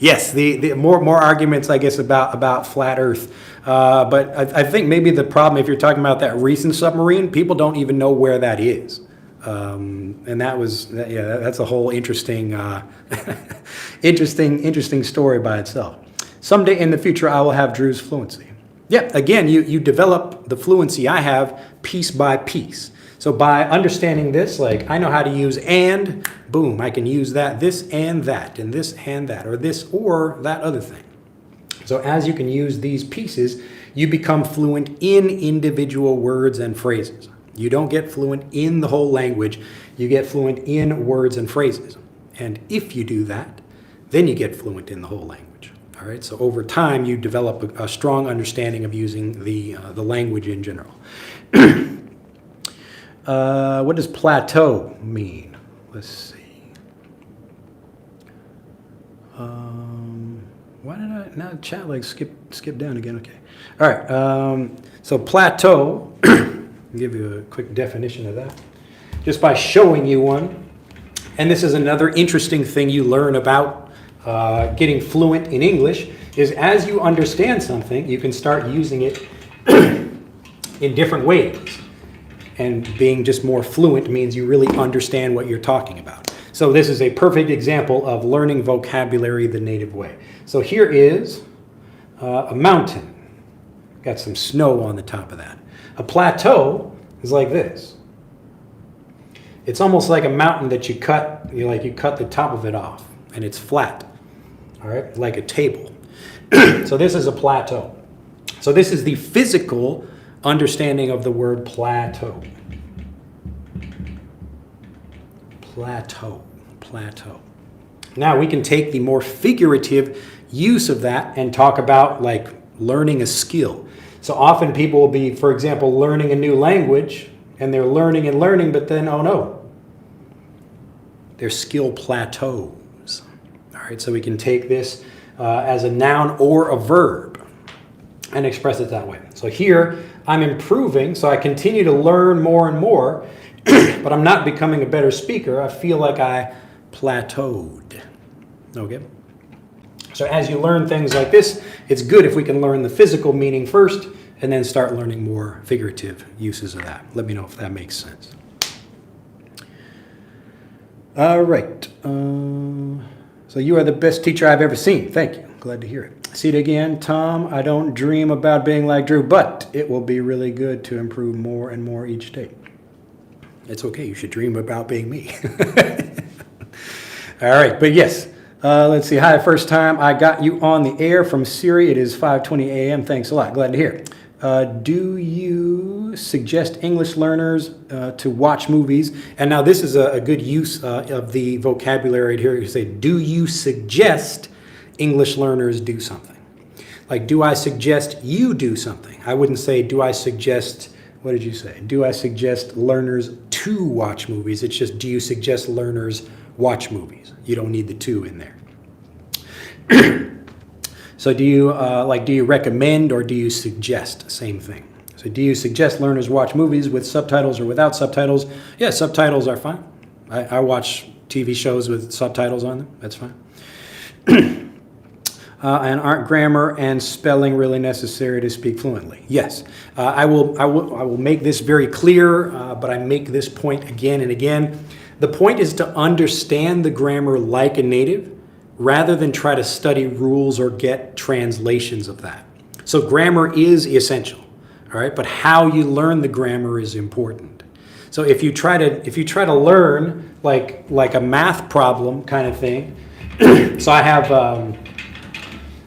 Yes, the more arguments, I guess, about flat Earth. But I think maybe the problem, if you're talking about that recent submarine, people don't even know where that is. And that's a whole interesting story by itself. Someday in the future, I will have Drew's fluency. Yeah, again, you develop the fluency I have piece by piece. So by understanding this, like I know how to use and, boom, I can use that, this and that, and this and that, or this or that other thing. So as you can use these pieces, you become fluent in individual words and phrases. You don't get fluent in the whole language, you get fluent in words and phrases. And if you do that, then you get fluent in the whole language. All right, so over time you develop a strong understanding of using the language in general. What does plateau mean? Let's see. Why did I now chat like skip down again? Okay. All right. So plateau. I'll give you a quick definition of that, just by showing you one. And this is another interesting thing you learn about getting fluent in English, is as you understand something, you can start using it in different ways. And being just more fluent means you really understand what you're talking about. So this is a perfect example of learning vocabulary the native way. So here is a mountain. Got some snow on the top of that. A plateau is like this. It's almost like a mountain that you cut the top of it off, and it's flat, all right, like a table. So this is a plateau. So this is the physical understanding of the word plateau. Plateau. Now we can take the more figurative use of that and talk about like learning a skill. So often people will be, for example, learning a new language, and they're learning and learning, but then, oh no, their skill plateaus. All right, so we can take this as a noun or a verb and express it that way. So here, I'm improving, so I continue to learn more and more, but I'm not becoming a better speaker. I feel like I plateaued. Okay? So as you learn things like this, it's good if we can learn the physical meaning first and then start learning more figurative uses of that. Let me know if that makes sense. All right. So you are the best teacher I've ever seen. Thank you. Glad to hear it. See it again, Tom. I don't dream about being like Drew, but it will be really good to improve more and more each day. It's okay. You should dream about being me. All right. But yes. Let's see. Hi, first time I got you on the air from Siri. It is 5:20 a.m. Thanks a lot. Glad to hear. Do you suggest English learners to watch movies? And now this is a good use of the vocabulary right here. You say, do you suggest English learners do something? Like, do I suggest you do something? I wouldn't say, do I suggest, what did you say? Do I suggest learners to watch movies? It's just, do you suggest learners watch movies? You don't need the to in there. So do you recommend or do you suggest? Same thing. So do you suggest learners watch movies with subtitles or without subtitles? Yeah, subtitles are fine. I watch TV shows with subtitles on them. That's fine. And aren't grammar and spelling really necessary to speak fluently? Yes. I will make this very clear, but I make this point again and again. The point is to understand the grammar like a native rather than try to study rules or get translations of that. So grammar is essential, all right? But how you learn the grammar is important. So if you try to learn like a math problem kind of thing, so I have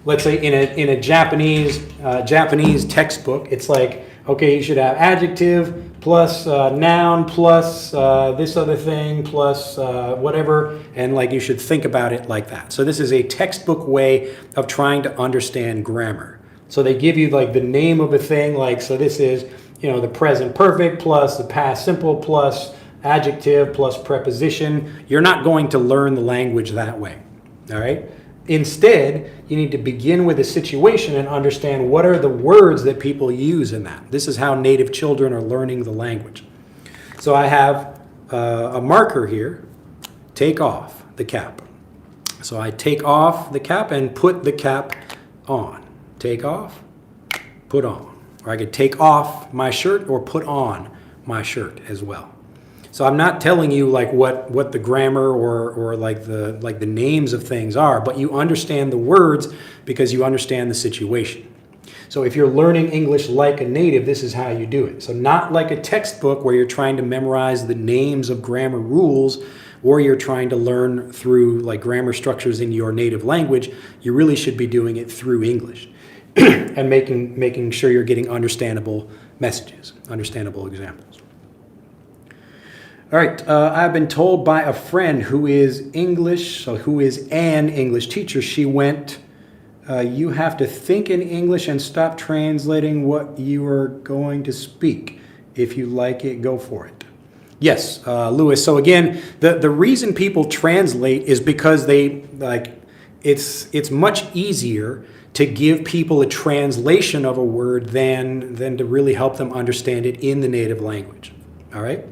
let's say in a Japanese textbook, it's like, okay, you should have adjective plus noun plus this other thing plus whatever, and like you should think about it like that. So this is a textbook way of trying to understand grammar. So they give you like the name of a thing, like, so this is, you know, the present perfect plus the past simple plus adjective plus preposition. You're not going to learn the language that way, all right? Instead, you need to begin with a situation and understand what are the words that people use in that. This is how native children are learning the language. So I have a marker here, take off the cap. So I take off the cap and put the cap on. Take off, put on. Or I could take off my shirt or put on my shirt as well. So I'm not telling you like what the grammar or like the names of things are, but you understand the words because you understand the situation. So if you're learning English like a native, this is how you do it. So not like a textbook where you're trying to memorize the names of grammar rules, or you're trying to learn through like grammar structures in your native language. You really should be doing it through English and making sure you're getting understandable messages, understandable examples. All right, I've been told by a friend who is English, so who is an English teacher, she went, you have to think in English and stop translating what you are going to speak. If you like it, go for it. Yes, Lewis, so again, the reason people translate is because they, like, it's much easier to give people a translation of a word than to really help them understand it in the native language, all right?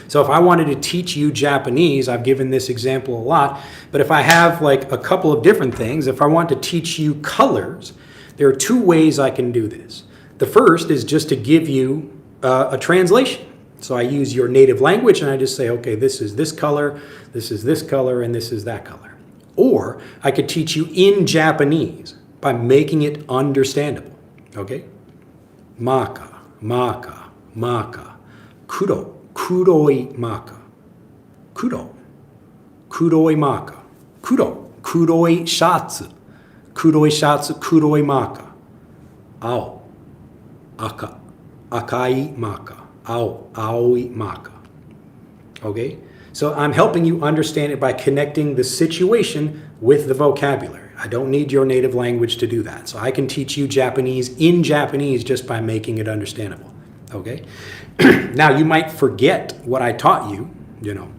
So if I wanted to teach you Japanese, I've given this example a lot, but if I have like a couple of different things, if I want to teach you colors, there are two ways I can do this. The first is just to give you a translation. So I use your native language and I just say, okay, this is this color, and this is that color. Or I could teach you in Japanese by making it understandable, okay? Maka, maka, maka, kuro. Kuroi maka. Kuro. Kuroi maka. Kuro. Kuroi shatsu. Kuroi shatsu, kuroi maka. Ao. Aka. Akai maka. Ao. Aoi maka. Okay? So I'm helping you understand it by connecting the situation with the vocabulary. I don't need your native language to do that. So I can teach you Japanese in Japanese just by making it understandable. Okay? Now, you might forget what I taught you, you know.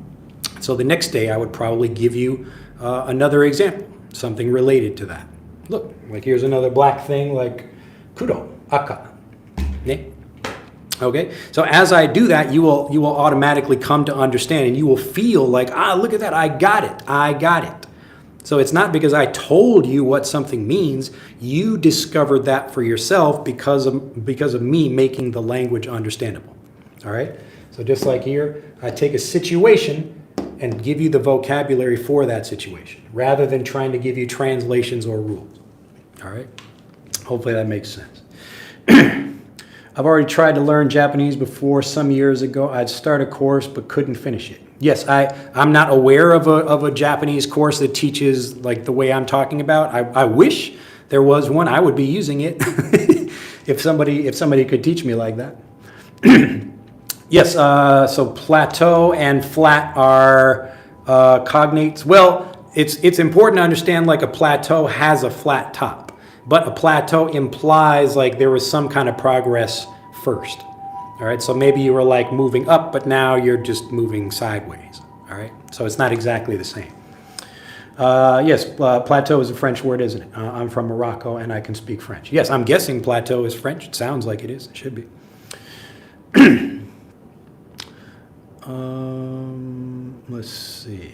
So the next day, I would probably give you another example, something related to that. Look, like here's another black thing, like kuro, aka. Ne? Okay? So as I do that, you will automatically come to understand, and you will feel like, look at that, I got it. So it's not because I told you what something means. You discovered that for yourself because of me making the language understandable. All right? So just like here, I take a situation and give you the vocabulary for that situation rather than trying to give you translations or rules. All right? Hopefully that makes sense. I've already tried to learn Japanese before some years ago. I'd start a course but couldn't finish it. Yes, I'm not aware of a Japanese course that teaches like the way I'm talking about. I wish there was one. I would be using it if somebody could teach me like that. Yes, so plateau and flat are cognates. Well, it's important to understand like a plateau has a flat top, but a plateau implies like there was some kind of progress first. All right, so maybe you were like moving up, but now you're just moving sideways. All right, so it's not exactly the same. Yes, plateau is a French word, isn't it? I'm from Morocco and I can speak French. Yes, I'm guessing plateau is French. It sounds like it is. It should be. Let's see.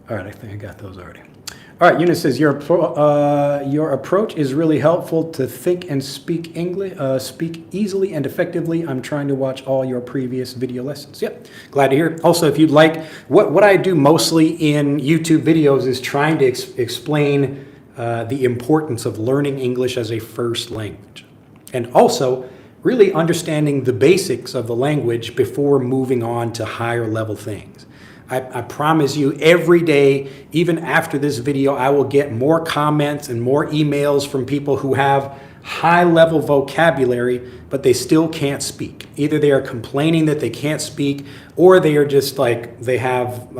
All right, I think I got those already. All right, Eunice says, your approach is really helpful to think and speak English, speak easily and effectively. I'm trying to watch all your previous video lessons. Yep, glad to hear it. Also, if you'd like, what I do mostly in YouTube videos is trying to explain the importance of learning English as a first language. And also, really understanding the basics of the language before moving on to higher level things. I promise you every day, even after this video, I will get more comments and more emails from people who have high level vocabulary, but they still can't speak. Either they are complaining that they can't speak, or they are just like, they have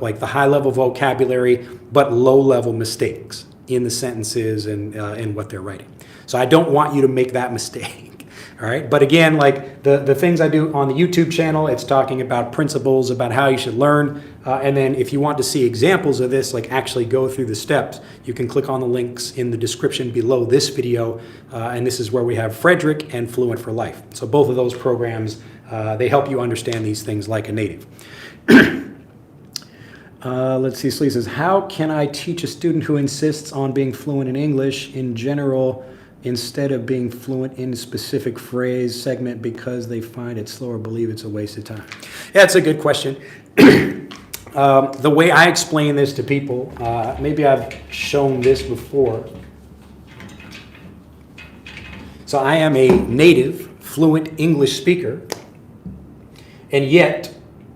like the high level vocabulary, but low level mistakes in the sentences and in what they're writing. So I don't want you to make that mistake. All right, but again, like the things I do on the YouTube channel, it's talking about principles, about how you should learn. And then if you want to see examples of this, like actually go through the steps, you can click on the links in the description below this video. And this is where we have Frederick and Fluent for Life. So both of those programs, they help you understand these things like a native. Let's see, Slee says, how can I teach a student who insists on being fluent in English in general instead of being fluent in a specific phrase segment because they find it slow or believe it's a waste of time? Yeah, that's a good question. The way I explain this to people, maybe I've shown this before. So I am a native, fluent English speaker, and yet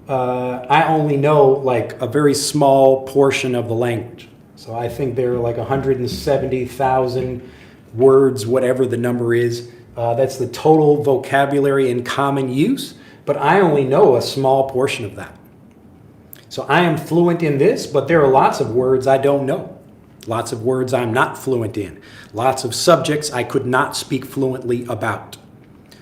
I only know like a very small portion of the language. So I think there are like 170,000 words, whatever the number is. That's the total vocabulary in common use, but I only know a small portion of that. So I am fluent in this, but there are lots of words I don't know. Lots of words I'm not fluent in. Lots of subjects I could not speak fluently about.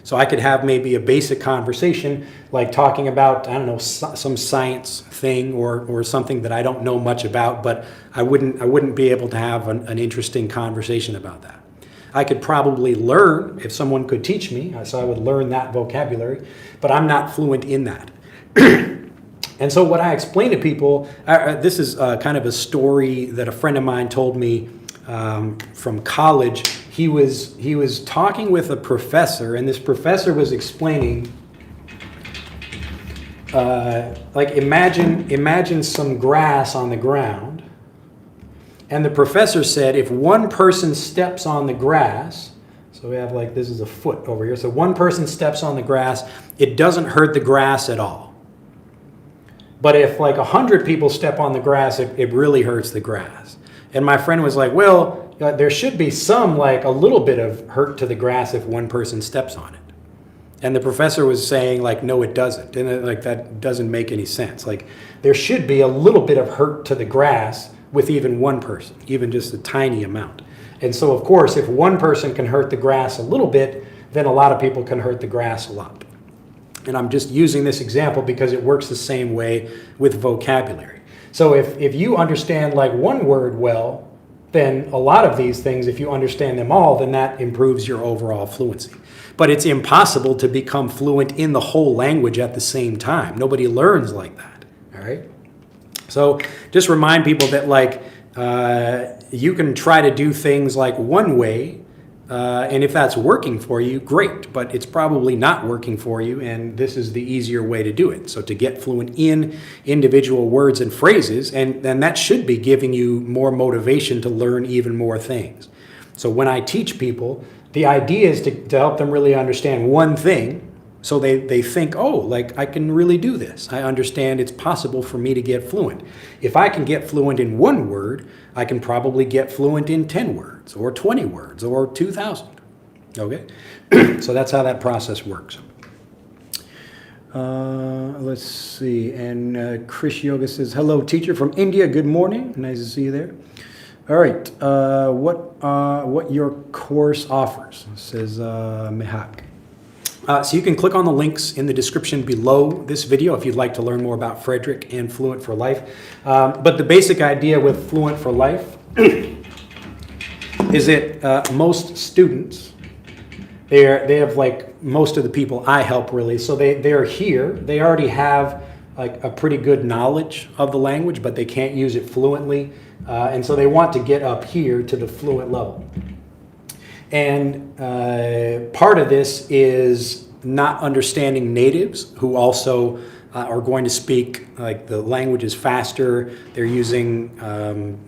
So I could have maybe a basic conversation, like talking about, I don't know, some science thing or something that I don't know much about, but I wouldn't be able to have an interesting conversation about that. I could probably learn if someone could teach me, so I would learn that vocabulary, but I'm not fluent in that. And so what I explain to people, this is kind of a story that a friend of mine told me from college. He was talking with a professor, and this professor was explaining, like imagine some grass on the ground. And the professor said, if one person steps on the grass, so we have like, this is a foot over here. So one person steps on the grass, it doesn't hurt the grass at all. But if like 100 people step on the grass, it really hurts the grass. And my friend was like, well, there should be some, like a little bit of hurt to the grass if one person steps on it. And the professor was saying like, no, it doesn't. And like, that doesn't make any sense. Like there should be a little bit of hurt to the grass with even one person, even just a tiny amount. And so, of course, if one person can hurt the grass a little bit, then a lot of people can hurt the grass a lot. And I'm just using this example because it works the same way with vocabulary. So if you understand like one word well, then a lot of these things, if you understand them all, then that improves your overall fluency. But it's impossible to become fluent in the whole language at the same time. Nobody learns like that, all right? So just remind people that like you can try to do things like one way, and if that's working for you, great, but it's probably not working for you, and this is the easier way to do it. So to get fluent in individual words and phrases, and that should be giving you more motivation to learn even more things. So when I teach people, the idea is to help them really understand one thing. So they think, oh, like I can really do this. I understand it's possible for me to get fluent. If I can get fluent in one word, I can probably get fluent in 10 words or 20 words or 2,000. Okay? So that's how that process works. Let's see. And Krish Yoga says, hello, teacher from India. Good morning. Nice to see you there. All right. What your course offers, says Mehak. So you can click on the links in the description below this video if you'd like to learn more about Frederick and Fluent for Life. But the basic idea with Fluent for Life is that most students, they have like most of the people I help really, so they're here. They already have like a pretty good knowledge of the language, but they can't use it fluently. And so they want to get up here to the fluent level. And part of this is not understanding natives who also are going to speak like the language is faster. They're using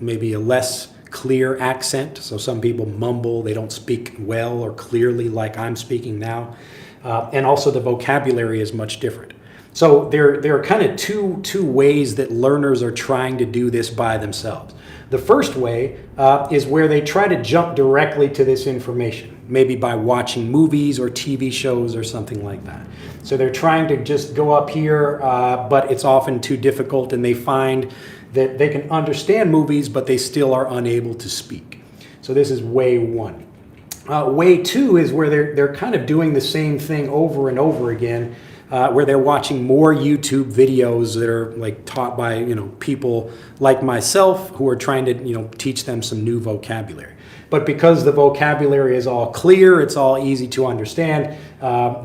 maybe a less clear accent. So some people mumble, they don't speak well or clearly like I'm speaking now. And also the vocabulary is much different. So there are kind of two ways that learners are trying to do this by themselves. The first way is where they try to jump directly to this information, maybe by watching movies or TV shows or something like that. So they're trying to just go up here, but it's often too difficult, and they find that they can understand movies, but they still are unable to speak. So this is way one. Way two is where they're kind of doing the same thing over and over again, where they're watching more YouTube videos that are like taught by people like myself who are trying to teach them some new vocabulary. But because the vocabulary is all clear, it's all easy to understand,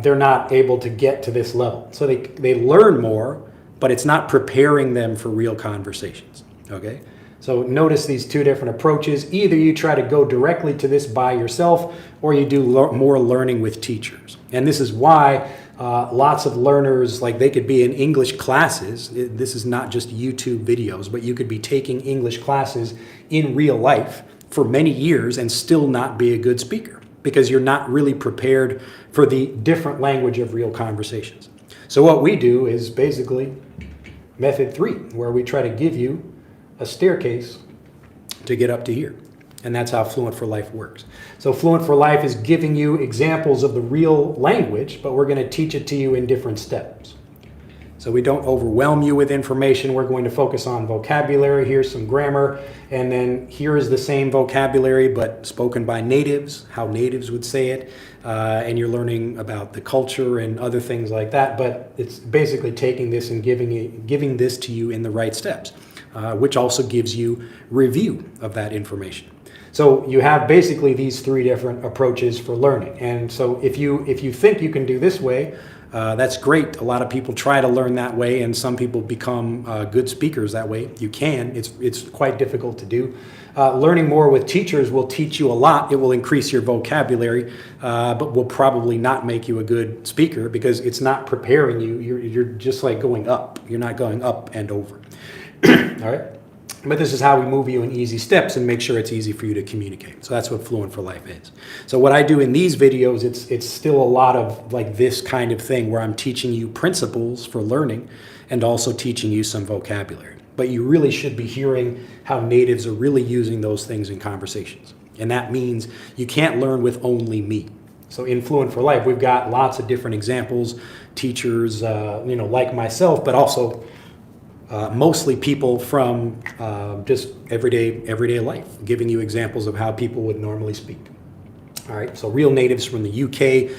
they're not able to get to this level. So they learn more, but it's not preparing them for real conversations. Okay? So notice these two different approaches. Either you try to go directly to this by yourself, or you do more learning with teachers. And this is why lots of learners, like they could be in English classes. This is not just YouTube videos, but you could be taking English classes in real life for many years and still not be a good speaker because you're not really prepared for the different language of real conversations. So what we do is basically method 3, where we try to give you a staircase to get up to here. And that's how Fluent for Life works. So Fluent for Life is giving you examples of the real language, but we're going to teach it to you in different steps. So we don't overwhelm you with information. We're going to focus on vocabulary. Here's some grammar. And then here is the same vocabulary, but spoken by natives, how natives would say it. And you're learning about the culture and other things like that. But it's basically taking this and giving this to you in the right steps, which also gives you review of that information. So you have basically these 3 different approaches for learning. And so if you think you can do this way, that's great. A lot of people try to learn that way, and some people become good speakers that way. You can. It's quite difficult to do. Learning more with teachers will teach you a lot. It will increase your vocabulary, but will probably not make you a good speaker because it's not preparing you. You're just like going up. You're not going up and over. All right? But this is how we move you in easy steps and make sure it's easy for you to communicate. So that's what Fluent for Life is. So what I do in these videos, it's still a lot of like this kind of thing where I'm teaching you principles for learning and also teaching you some vocabulary. But you really should be hearing how natives are really using those things in conversations. And that means you can't learn with only me. So in Fluent for Life, we've got lots of different examples, teachers, like myself, but also mostly people from just everyday life, giving you examples of how people would normally speak. All right, so real natives from the UK,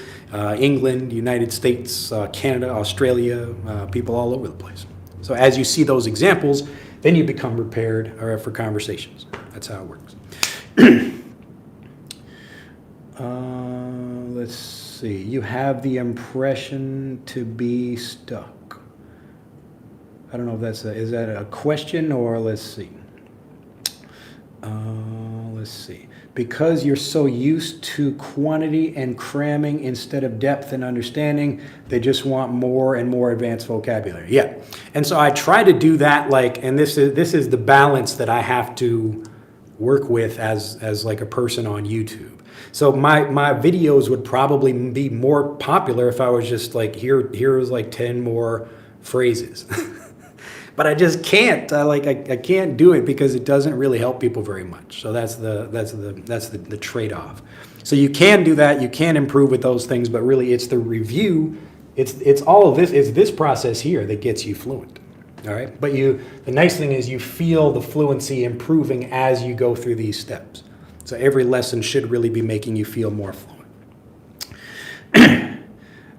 England, United States, Canada, Australia, people all over the place. So as you see those examples, then you become prepared for conversations. That's how it works. Let's see. You have the impression to be stuck. I don't know if is that a question or let's see. Let's see. Because you're so used to quantity and cramming instead of depth and understanding, they just want more and more advanced vocabulary. Yeah. And so I try to do that and this is the balance that I have to work with as like a person on YouTube. So my videos would probably be more popular if I was just like, here's like 10 more phrases. But I just can't. I can't do it because it doesn't really help people very much. So that's the trade-off. So you can do that. You can improve with those things, but really it's the review. It's all of this. It's this process here that gets you fluent. All right. But the nice thing is you feel the fluency improving as you go through these steps. So every lesson should really be making you feel more fluent.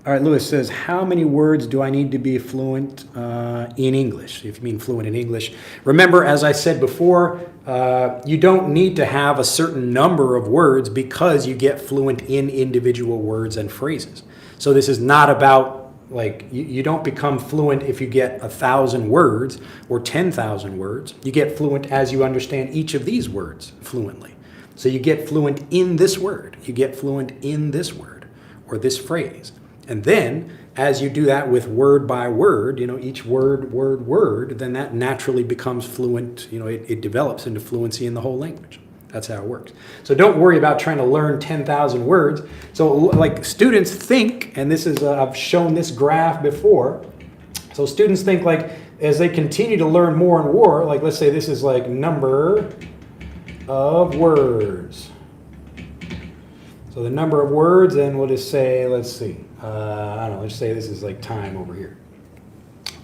All right, Lewis says, how many words do I need to be fluent in English? If you mean fluent in English. Remember, as I said before, you don't need to have a certain number of words because you get fluent in individual words and phrases. So this is not about like you don't become fluent if you get 1,000 words or 10,000 words. You get fluent as you understand each of these words fluently. So you get fluent in this word. You get fluent in this word or this phrase. And then as you do that with word by word, each word, then that naturally becomes fluent. It develops into fluency in the whole language. That's how it works. So don't worry about trying to learn 10,000 words. So like students think, and this is, I've shown this graph before. So students think like as they continue to learn more and more, like let's say this is like number of words. So the number of words, and we'll just say, let's see, I don't know, let's say this is like time over here.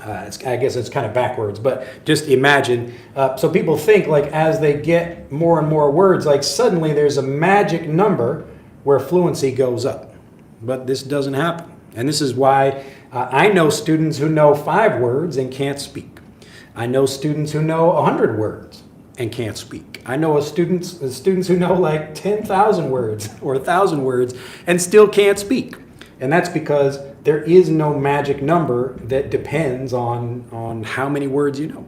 I guess it's kind of backwards, but just imagine. So people think like as they get more and more words, like suddenly there's a magic number where fluency goes up. But this doesn't happen. And this is why I know students who know 5 words and can't speak. I know students who know 100 words and can't speak. I know students who know like 10,000 words or 1,000 words and still can't speak. And that's because there is no magic number that depends on how many words you know.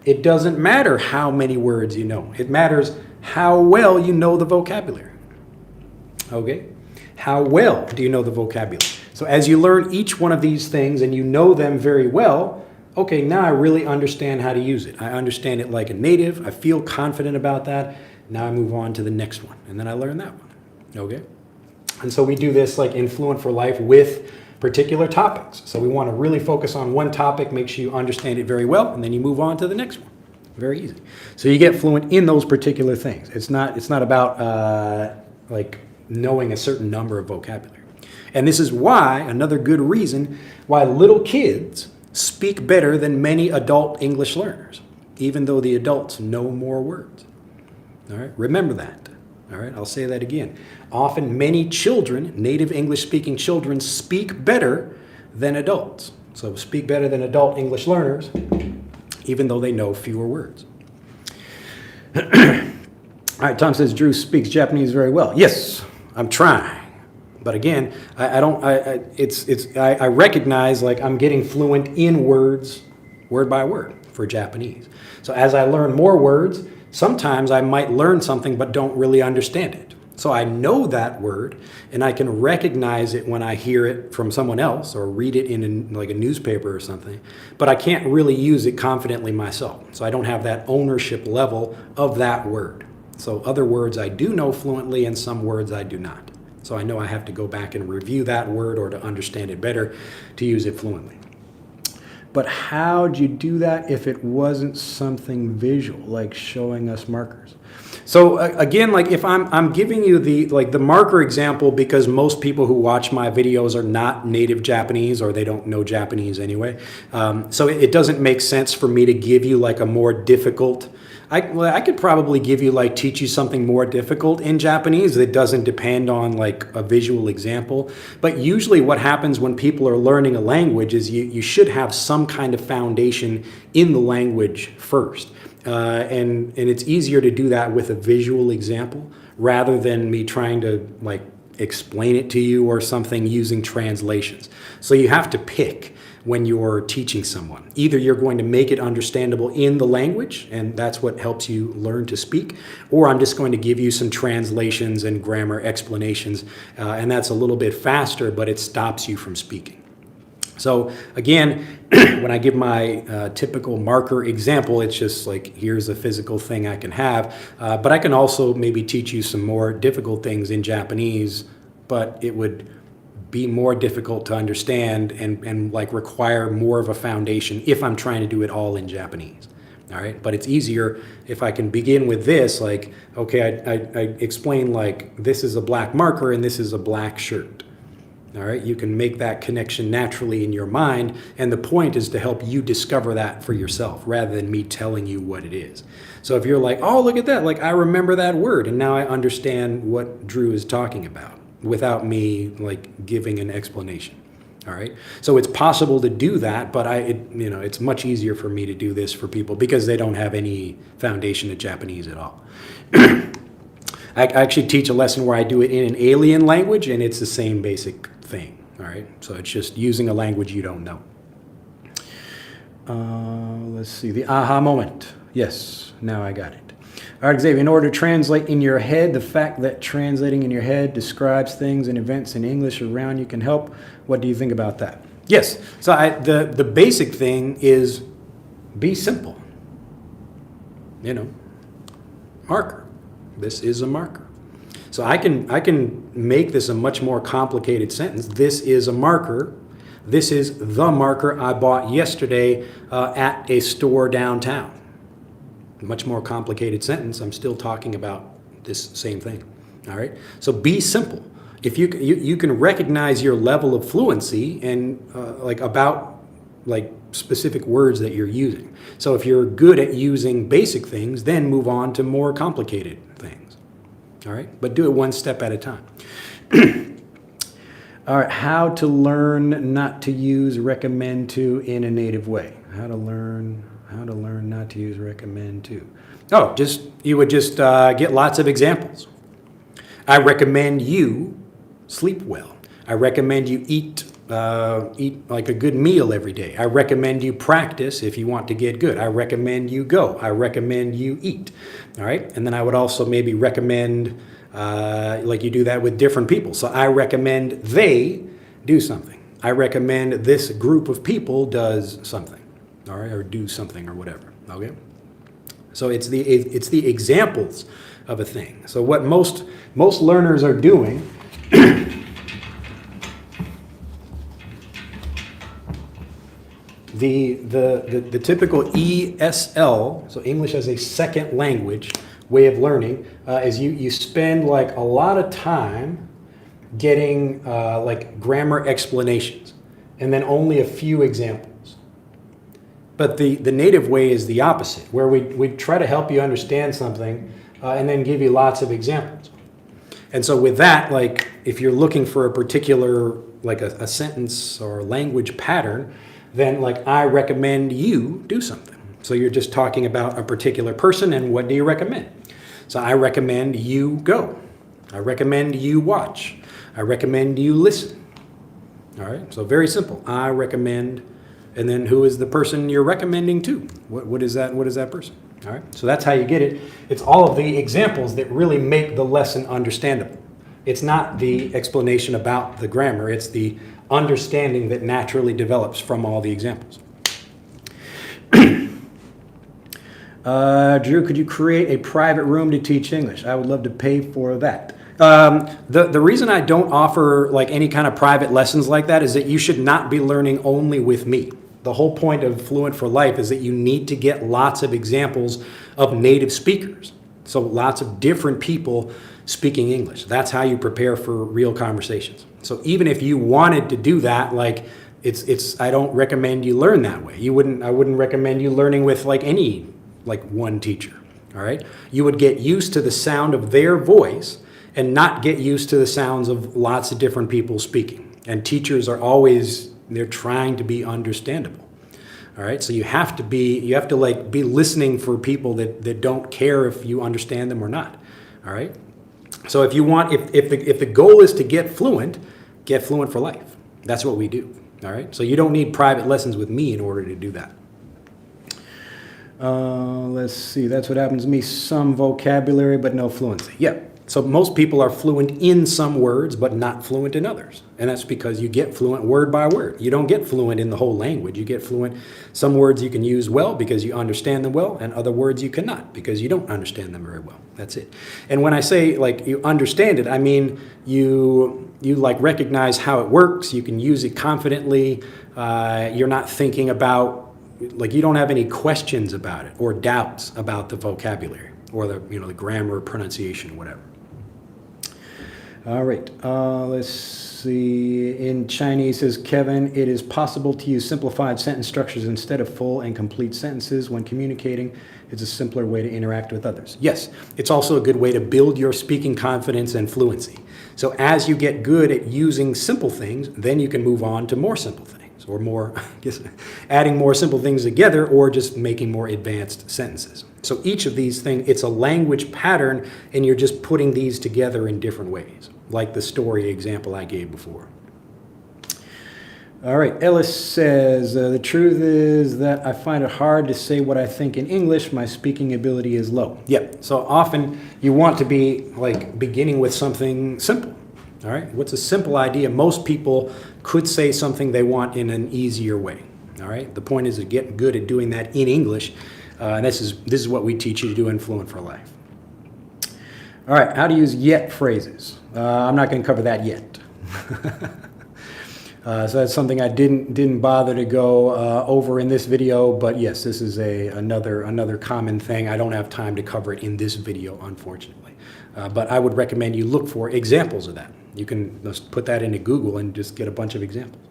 It doesn't matter how many words you know. It matters how well you know the vocabulary. Okay? How well do you know the vocabulary? So as you learn each one of these things and you know them very well, okay, now I really understand how to use it. I understand it like a native. I feel confident about that. Now I move on to the next one. And then I learn that one. Okay? And so we do this like in Fluent for Life with particular topics. So we want to really focus on one topic, make sure you understand it very well, and then you move on to the next one. Very easy. So you get fluent in those particular things. It's not about like knowing a certain number of vocabulary. And this is why, another good reason, why little kids speak better than many adult English learners, even though the adults know more words. All right, remember that. All right, I'll say that again. Often many children, native English-speaking children, speak better than adults. So speak better than adult English learners, even though they know fewer words. All right, Tom says Drew speaks Japanese very well. Yes, I'm trying. But again, I recognize like I'm getting fluent in words, word by word, for Japanese. So as I learn more words, sometimes I might learn something but don't really understand it. So I know that word and I can recognize it when I hear it from someone else or read it in like a newspaper or something, but I can't really use it confidently myself. So I don't have that ownership level of that word. So other words I do know fluently and some words I do not. So I know I have to go back and review that word or to understand it better to use it fluently. But how'd you do that if it wasn't something visual, like showing us markers? So again, like if I'm giving you the marker example because most people who watch my videos are not native Japanese or they don't know Japanese anyway. So it doesn't make sense for me to give you like a more difficult. I could probably teach you something more difficult in Japanese that doesn't depend on like a visual example. But usually what happens when people are learning a language is you should have some kind of foundation in the language first. And it's easier to do that with a visual example rather than me trying to like explain it to you or something using translations. So you have to pick when you're teaching someone. Either you're going to make it understandable in the language, and that's what helps you learn to speak, or I'm just going to give you some translations and grammar explanations, and that's a little bit faster, but it stops you from speaking. So again, when I give my typical marker example, it's just like, here's a physical thing I can have, but I can also maybe teach you some more difficult things in Japanese, but it would be more difficult to understand and like require more of a foundation if I'm trying to do it all in Japanese. All right, but it's easier if I can begin with this, like, okay, I explain like this is a black marker and this is a black shirt. All right, you can make that connection naturally in your mind, and the point is to help you discover that for yourself rather than me telling you what it is. So if you're like, oh, look at that, like I remember that word and now I understand what Drew is talking about, without me like giving an explanation. All right, so it's possible to do that, but it's much easier for me to do this for people because they don't have any foundation of Japanese at all. I actually teach a lesson where I do it in an alien language, and it's the same basic thing. All right, so it's just using a language you don't know. Let's see, the aha moment. Yes, now I got it. All right, Xavier, in order to translate in your head, the fact that translating in your head describes things and events in English around you can help. What do you think about that? Yes, so the basic thing is be simple. You know, marker. This is a marker. So I can make this a much more complicated sentence. This is a marker. This is the marker I bought yesterday at a store downtown. Much more complicated sentence. I'm still talking about this same thing. All right. So be simple. If you can recognize your level of fluency and about specific words that you're using. So if you're good at using basic things, then move on to more complicated things. All right. But do it one step at a time. All right, how to learn not to use recommend to in a native way. How to learn not to use recommend to. Oh, you would just get lots of examples. I recommend you sleep well. I recommend you eat like a good meal every day. I recommend you practice if you want to get good. I recommend you go. I recommend you eat. All right, and then I would also maybe recommend like you do that with different people. So I recommend they do something. I recommend this group of people does something, all right, or do something or whatever. Okay. So it's the examples of a thing. So what most learners are doing. The typical ESL, so English as a second language way of learning, is you spend like a lot of time getting like grammar explanations and then only a few examples. But the native way is the opposite, where we try to help you understand something and then give you lots of examples. And so with that, like if you're looking for a particular, like a sentence or language pattern, then like I recommend you do something. So you're just talking about a particular person and what do you recommend? So I recommend you go. I recommend you watch. I recommend you listen. All right, so very simple. I recommend, and then who is the person you're recommending to? What is that person? All right, so that's how you get it. It's all of the examples that really make the lesson understandable. It's not the explanation about the grammar, it's the understanding that naturally develops from all the examples. Drew, could you create a private room to teach English? I would love to pay for that. The reason I don't offer like any kind of private lessons like that is that you should not be learning only with me. The whole point of Fluent for Life is that you need to get lots of examples of native speakers. So lots of different people speaking English. That's how you prepare for real conversations. So even if you wanted to do that, like I don't recommend you learn that way. I wouldn't recommend you learning with like one teacher. All right. You would get used to the sound of their voice and not get used to the sounds of lots of different people speaking. And teachers are always, they're trying to be understandable. All right. So you have to be listening for people that don't care if you understand them or not. All right. So if the goal is to get fluent for life. That's what we do. All right. So you don't need private lessons with me in order to do that. Let's see. That's what happens to me. Some vocabulary, but no fluency. Yeah. So most people are fluent in some words, but not fluent in others. And that's because you get fluent word by word. You don't get fluent in the whole language. You get fluent. Some words you can use well because you understand them well, and other words you cannot because you don't understand them very well. That's it. And when I say like you understand it, I mean you like recognize how it works. You can use it confidently. You're not thinking about, like you don't have any questions about it or doubts about the vocabulary or the grammar, pronunciation, whatever. All right, let's see. In Chinese, says Kevin, it is possible to use simplified sentence structures instead of full and complete sentences when communicating. It's a simpler way to interact with others. Yes, it's also a good way to build your speaking confidence and fluency. So as you get good at using simple things, then you can move on to more simple things or more, adding more simple things together or just making more advanced sentences. So each of these things, it's a language pattern, and you're just putting these together in different ways, like the story example I gave before. All right, Ellis says, the truth is that I find it hard to say what I think in English. My speaking ability is low. Yep, so often you want to be like beginning with something simple. All right, what's a simple idea? Most people could say something they want in an easier way. All right, the point is to get good at doing that in English. And this is what we teach you to do in Fluent for Life. All right, how to use yet phrases. I'm not going to cover that yet. So that's something I didn't bother to go over in this video, but yes, this is another common thing. I don't have time to cover it in this video, unfortunately. But I would recommend you look for examples of that. You can just put that into Google and just get a bunch of examples.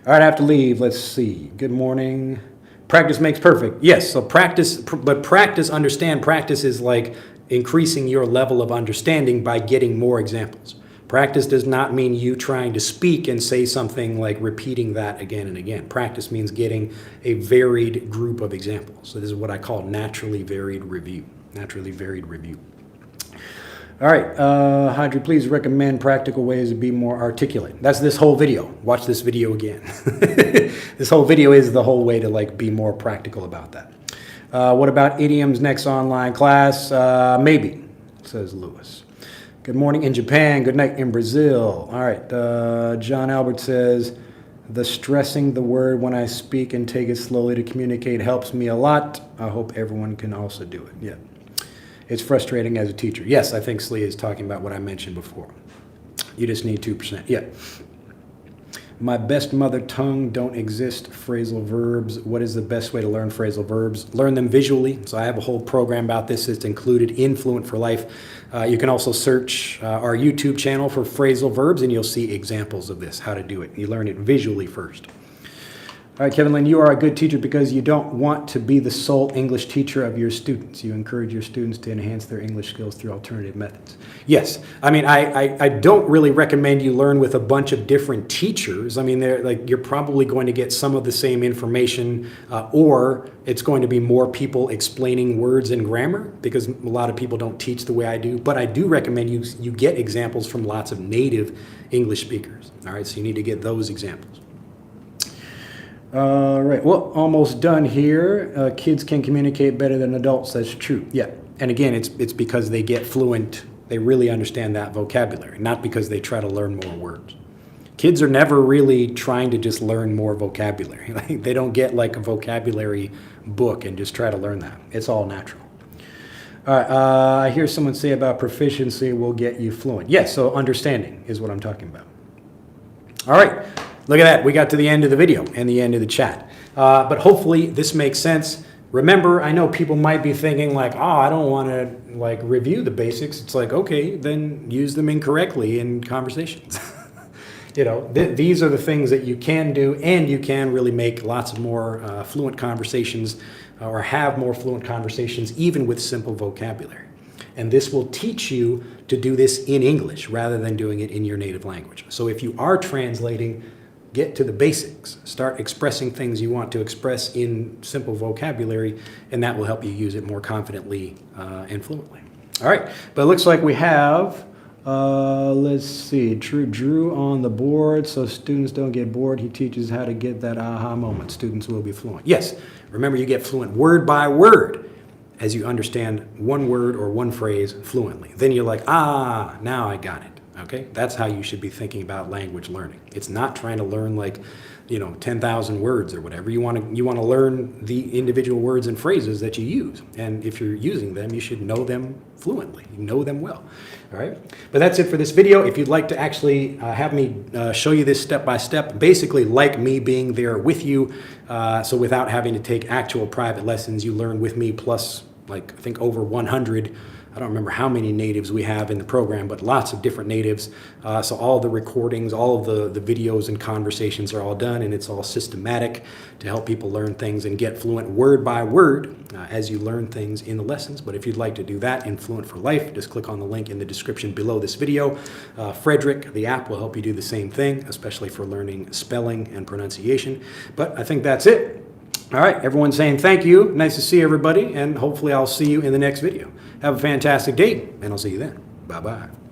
All right, I have to leave. Let's see. Good morning. Practice makes perfect. Yes, so practice, but understand practice is like increasing your level of understanding by getting more examples. Practice does not mean you trying to speak and say something like repeating that again and again. Practice means getting a varied group of examples. So this is what I call naturally varied review. Naturally varied review. All right, Hadri, please recommend practical ways to be more articulate. That's this whole video. Watch this video again. This whole video is the whole way to like be more practical about that. What about idioms next online class? Maybe, says Lewis. Good morning in Japan. Good night in Brazil. All right. John Albert says, the stressing the word when I speak and take it slowly to communicate helps me a lot. I hope everyone can also do it. Yeah. It's frustrating as a teacher. Yes, I think Slee is talking about what I mentioned before. You just need 2%. Yeah. My best mother tongue don't exist phrasal verbs. What is the best way to learn phrasal verbs? Learn them visually. So I have a whole program about this. It's included in Fluent for Life. You can also search our YouTube channel for phrasal verbs and you'll see examples of this, how to do it. You learn it visually first. All right, Kevin Lynn, you are a good teacher because you don't want to be the sole English teacher of your students. You encourage your students to enhance their English skills through alternative methods. Yes, I mean, I don't really recommend you learn with a bunch of different teachers. I mean, you're probably going to get some of the same information or it's going to be more people explaining words and grammar because a lot of people don't teach the way I do. But I do recommend you get examples from lots of native English speakers. All right, so you need to get those examples. All right, well, almost done here. Kids can communicate better than adults. That's true. Yeah, and again, it's because they get fluent. They really understand that vocabulary, not because they try to learn more words. Kids are never really trying to just learn more vocabulary. Like, they don't get like a vocabulary book and just try to learn that. It's all natural. All right, I hear someone say about proficiency will get you fluent. Yes, so understanding is what I'm talking about. All right. Look at that. We got to the end of the video and the end of the chat. But hopefully this makes sense. Remember, I know people might be thinking like, oh, I don't want to like review the basics. It's like, okay, then use them incorrectly in conversations. You know, these are the things that you can do, and you can really make lots of more fluent conversations or have more fluent conversations even with simple vocabulary. And this will teach you to do this in English rather than doing it in your native language. So if you are translating, get to the basics. Start expressing things you want to express in simple vocabulary, and that will help you use it more confidently and fluently. All right, but it looks like we have, let's see, Drew on the board, so students don't get bored. He teaches how to get that aha moment. Students will be fluent. Yes, remember you get fluent word by word as you understand one word or one phrase fluently. Then you're like, ah, now I got it. Okay, that's how you should be thinking about language learning. It's not trying to learn like, 10,000 words or whatever. You want to learn the individual words and phrases that you use. And if you're using them, you should know them fluently. You know them well. All right. But that's it for this video. If you'd like to actually have me show you this step by step, basically like me being there with you. So without having to take actual private lessons, you learn with me plus like I think over 100. I don't remember how many natives we have in the program, but lots of different natives. So all the recordings, all of the videos and conversations are all done, and it's all systematic to help people learn things and get fluent word by word as you learn things in the lessons. But if you'd like to do that in Fluent for Life, just click on the link in the description below this video. Frederick, the app, will help you do the same thing, especially for learning spelling and pronunciation. But I think that's it. All right, everyone's saying thank you. Nice to see everybody, and hopefully I'll see you in the next video. Have a fantastic day, and I'll see you then. Bye-bye.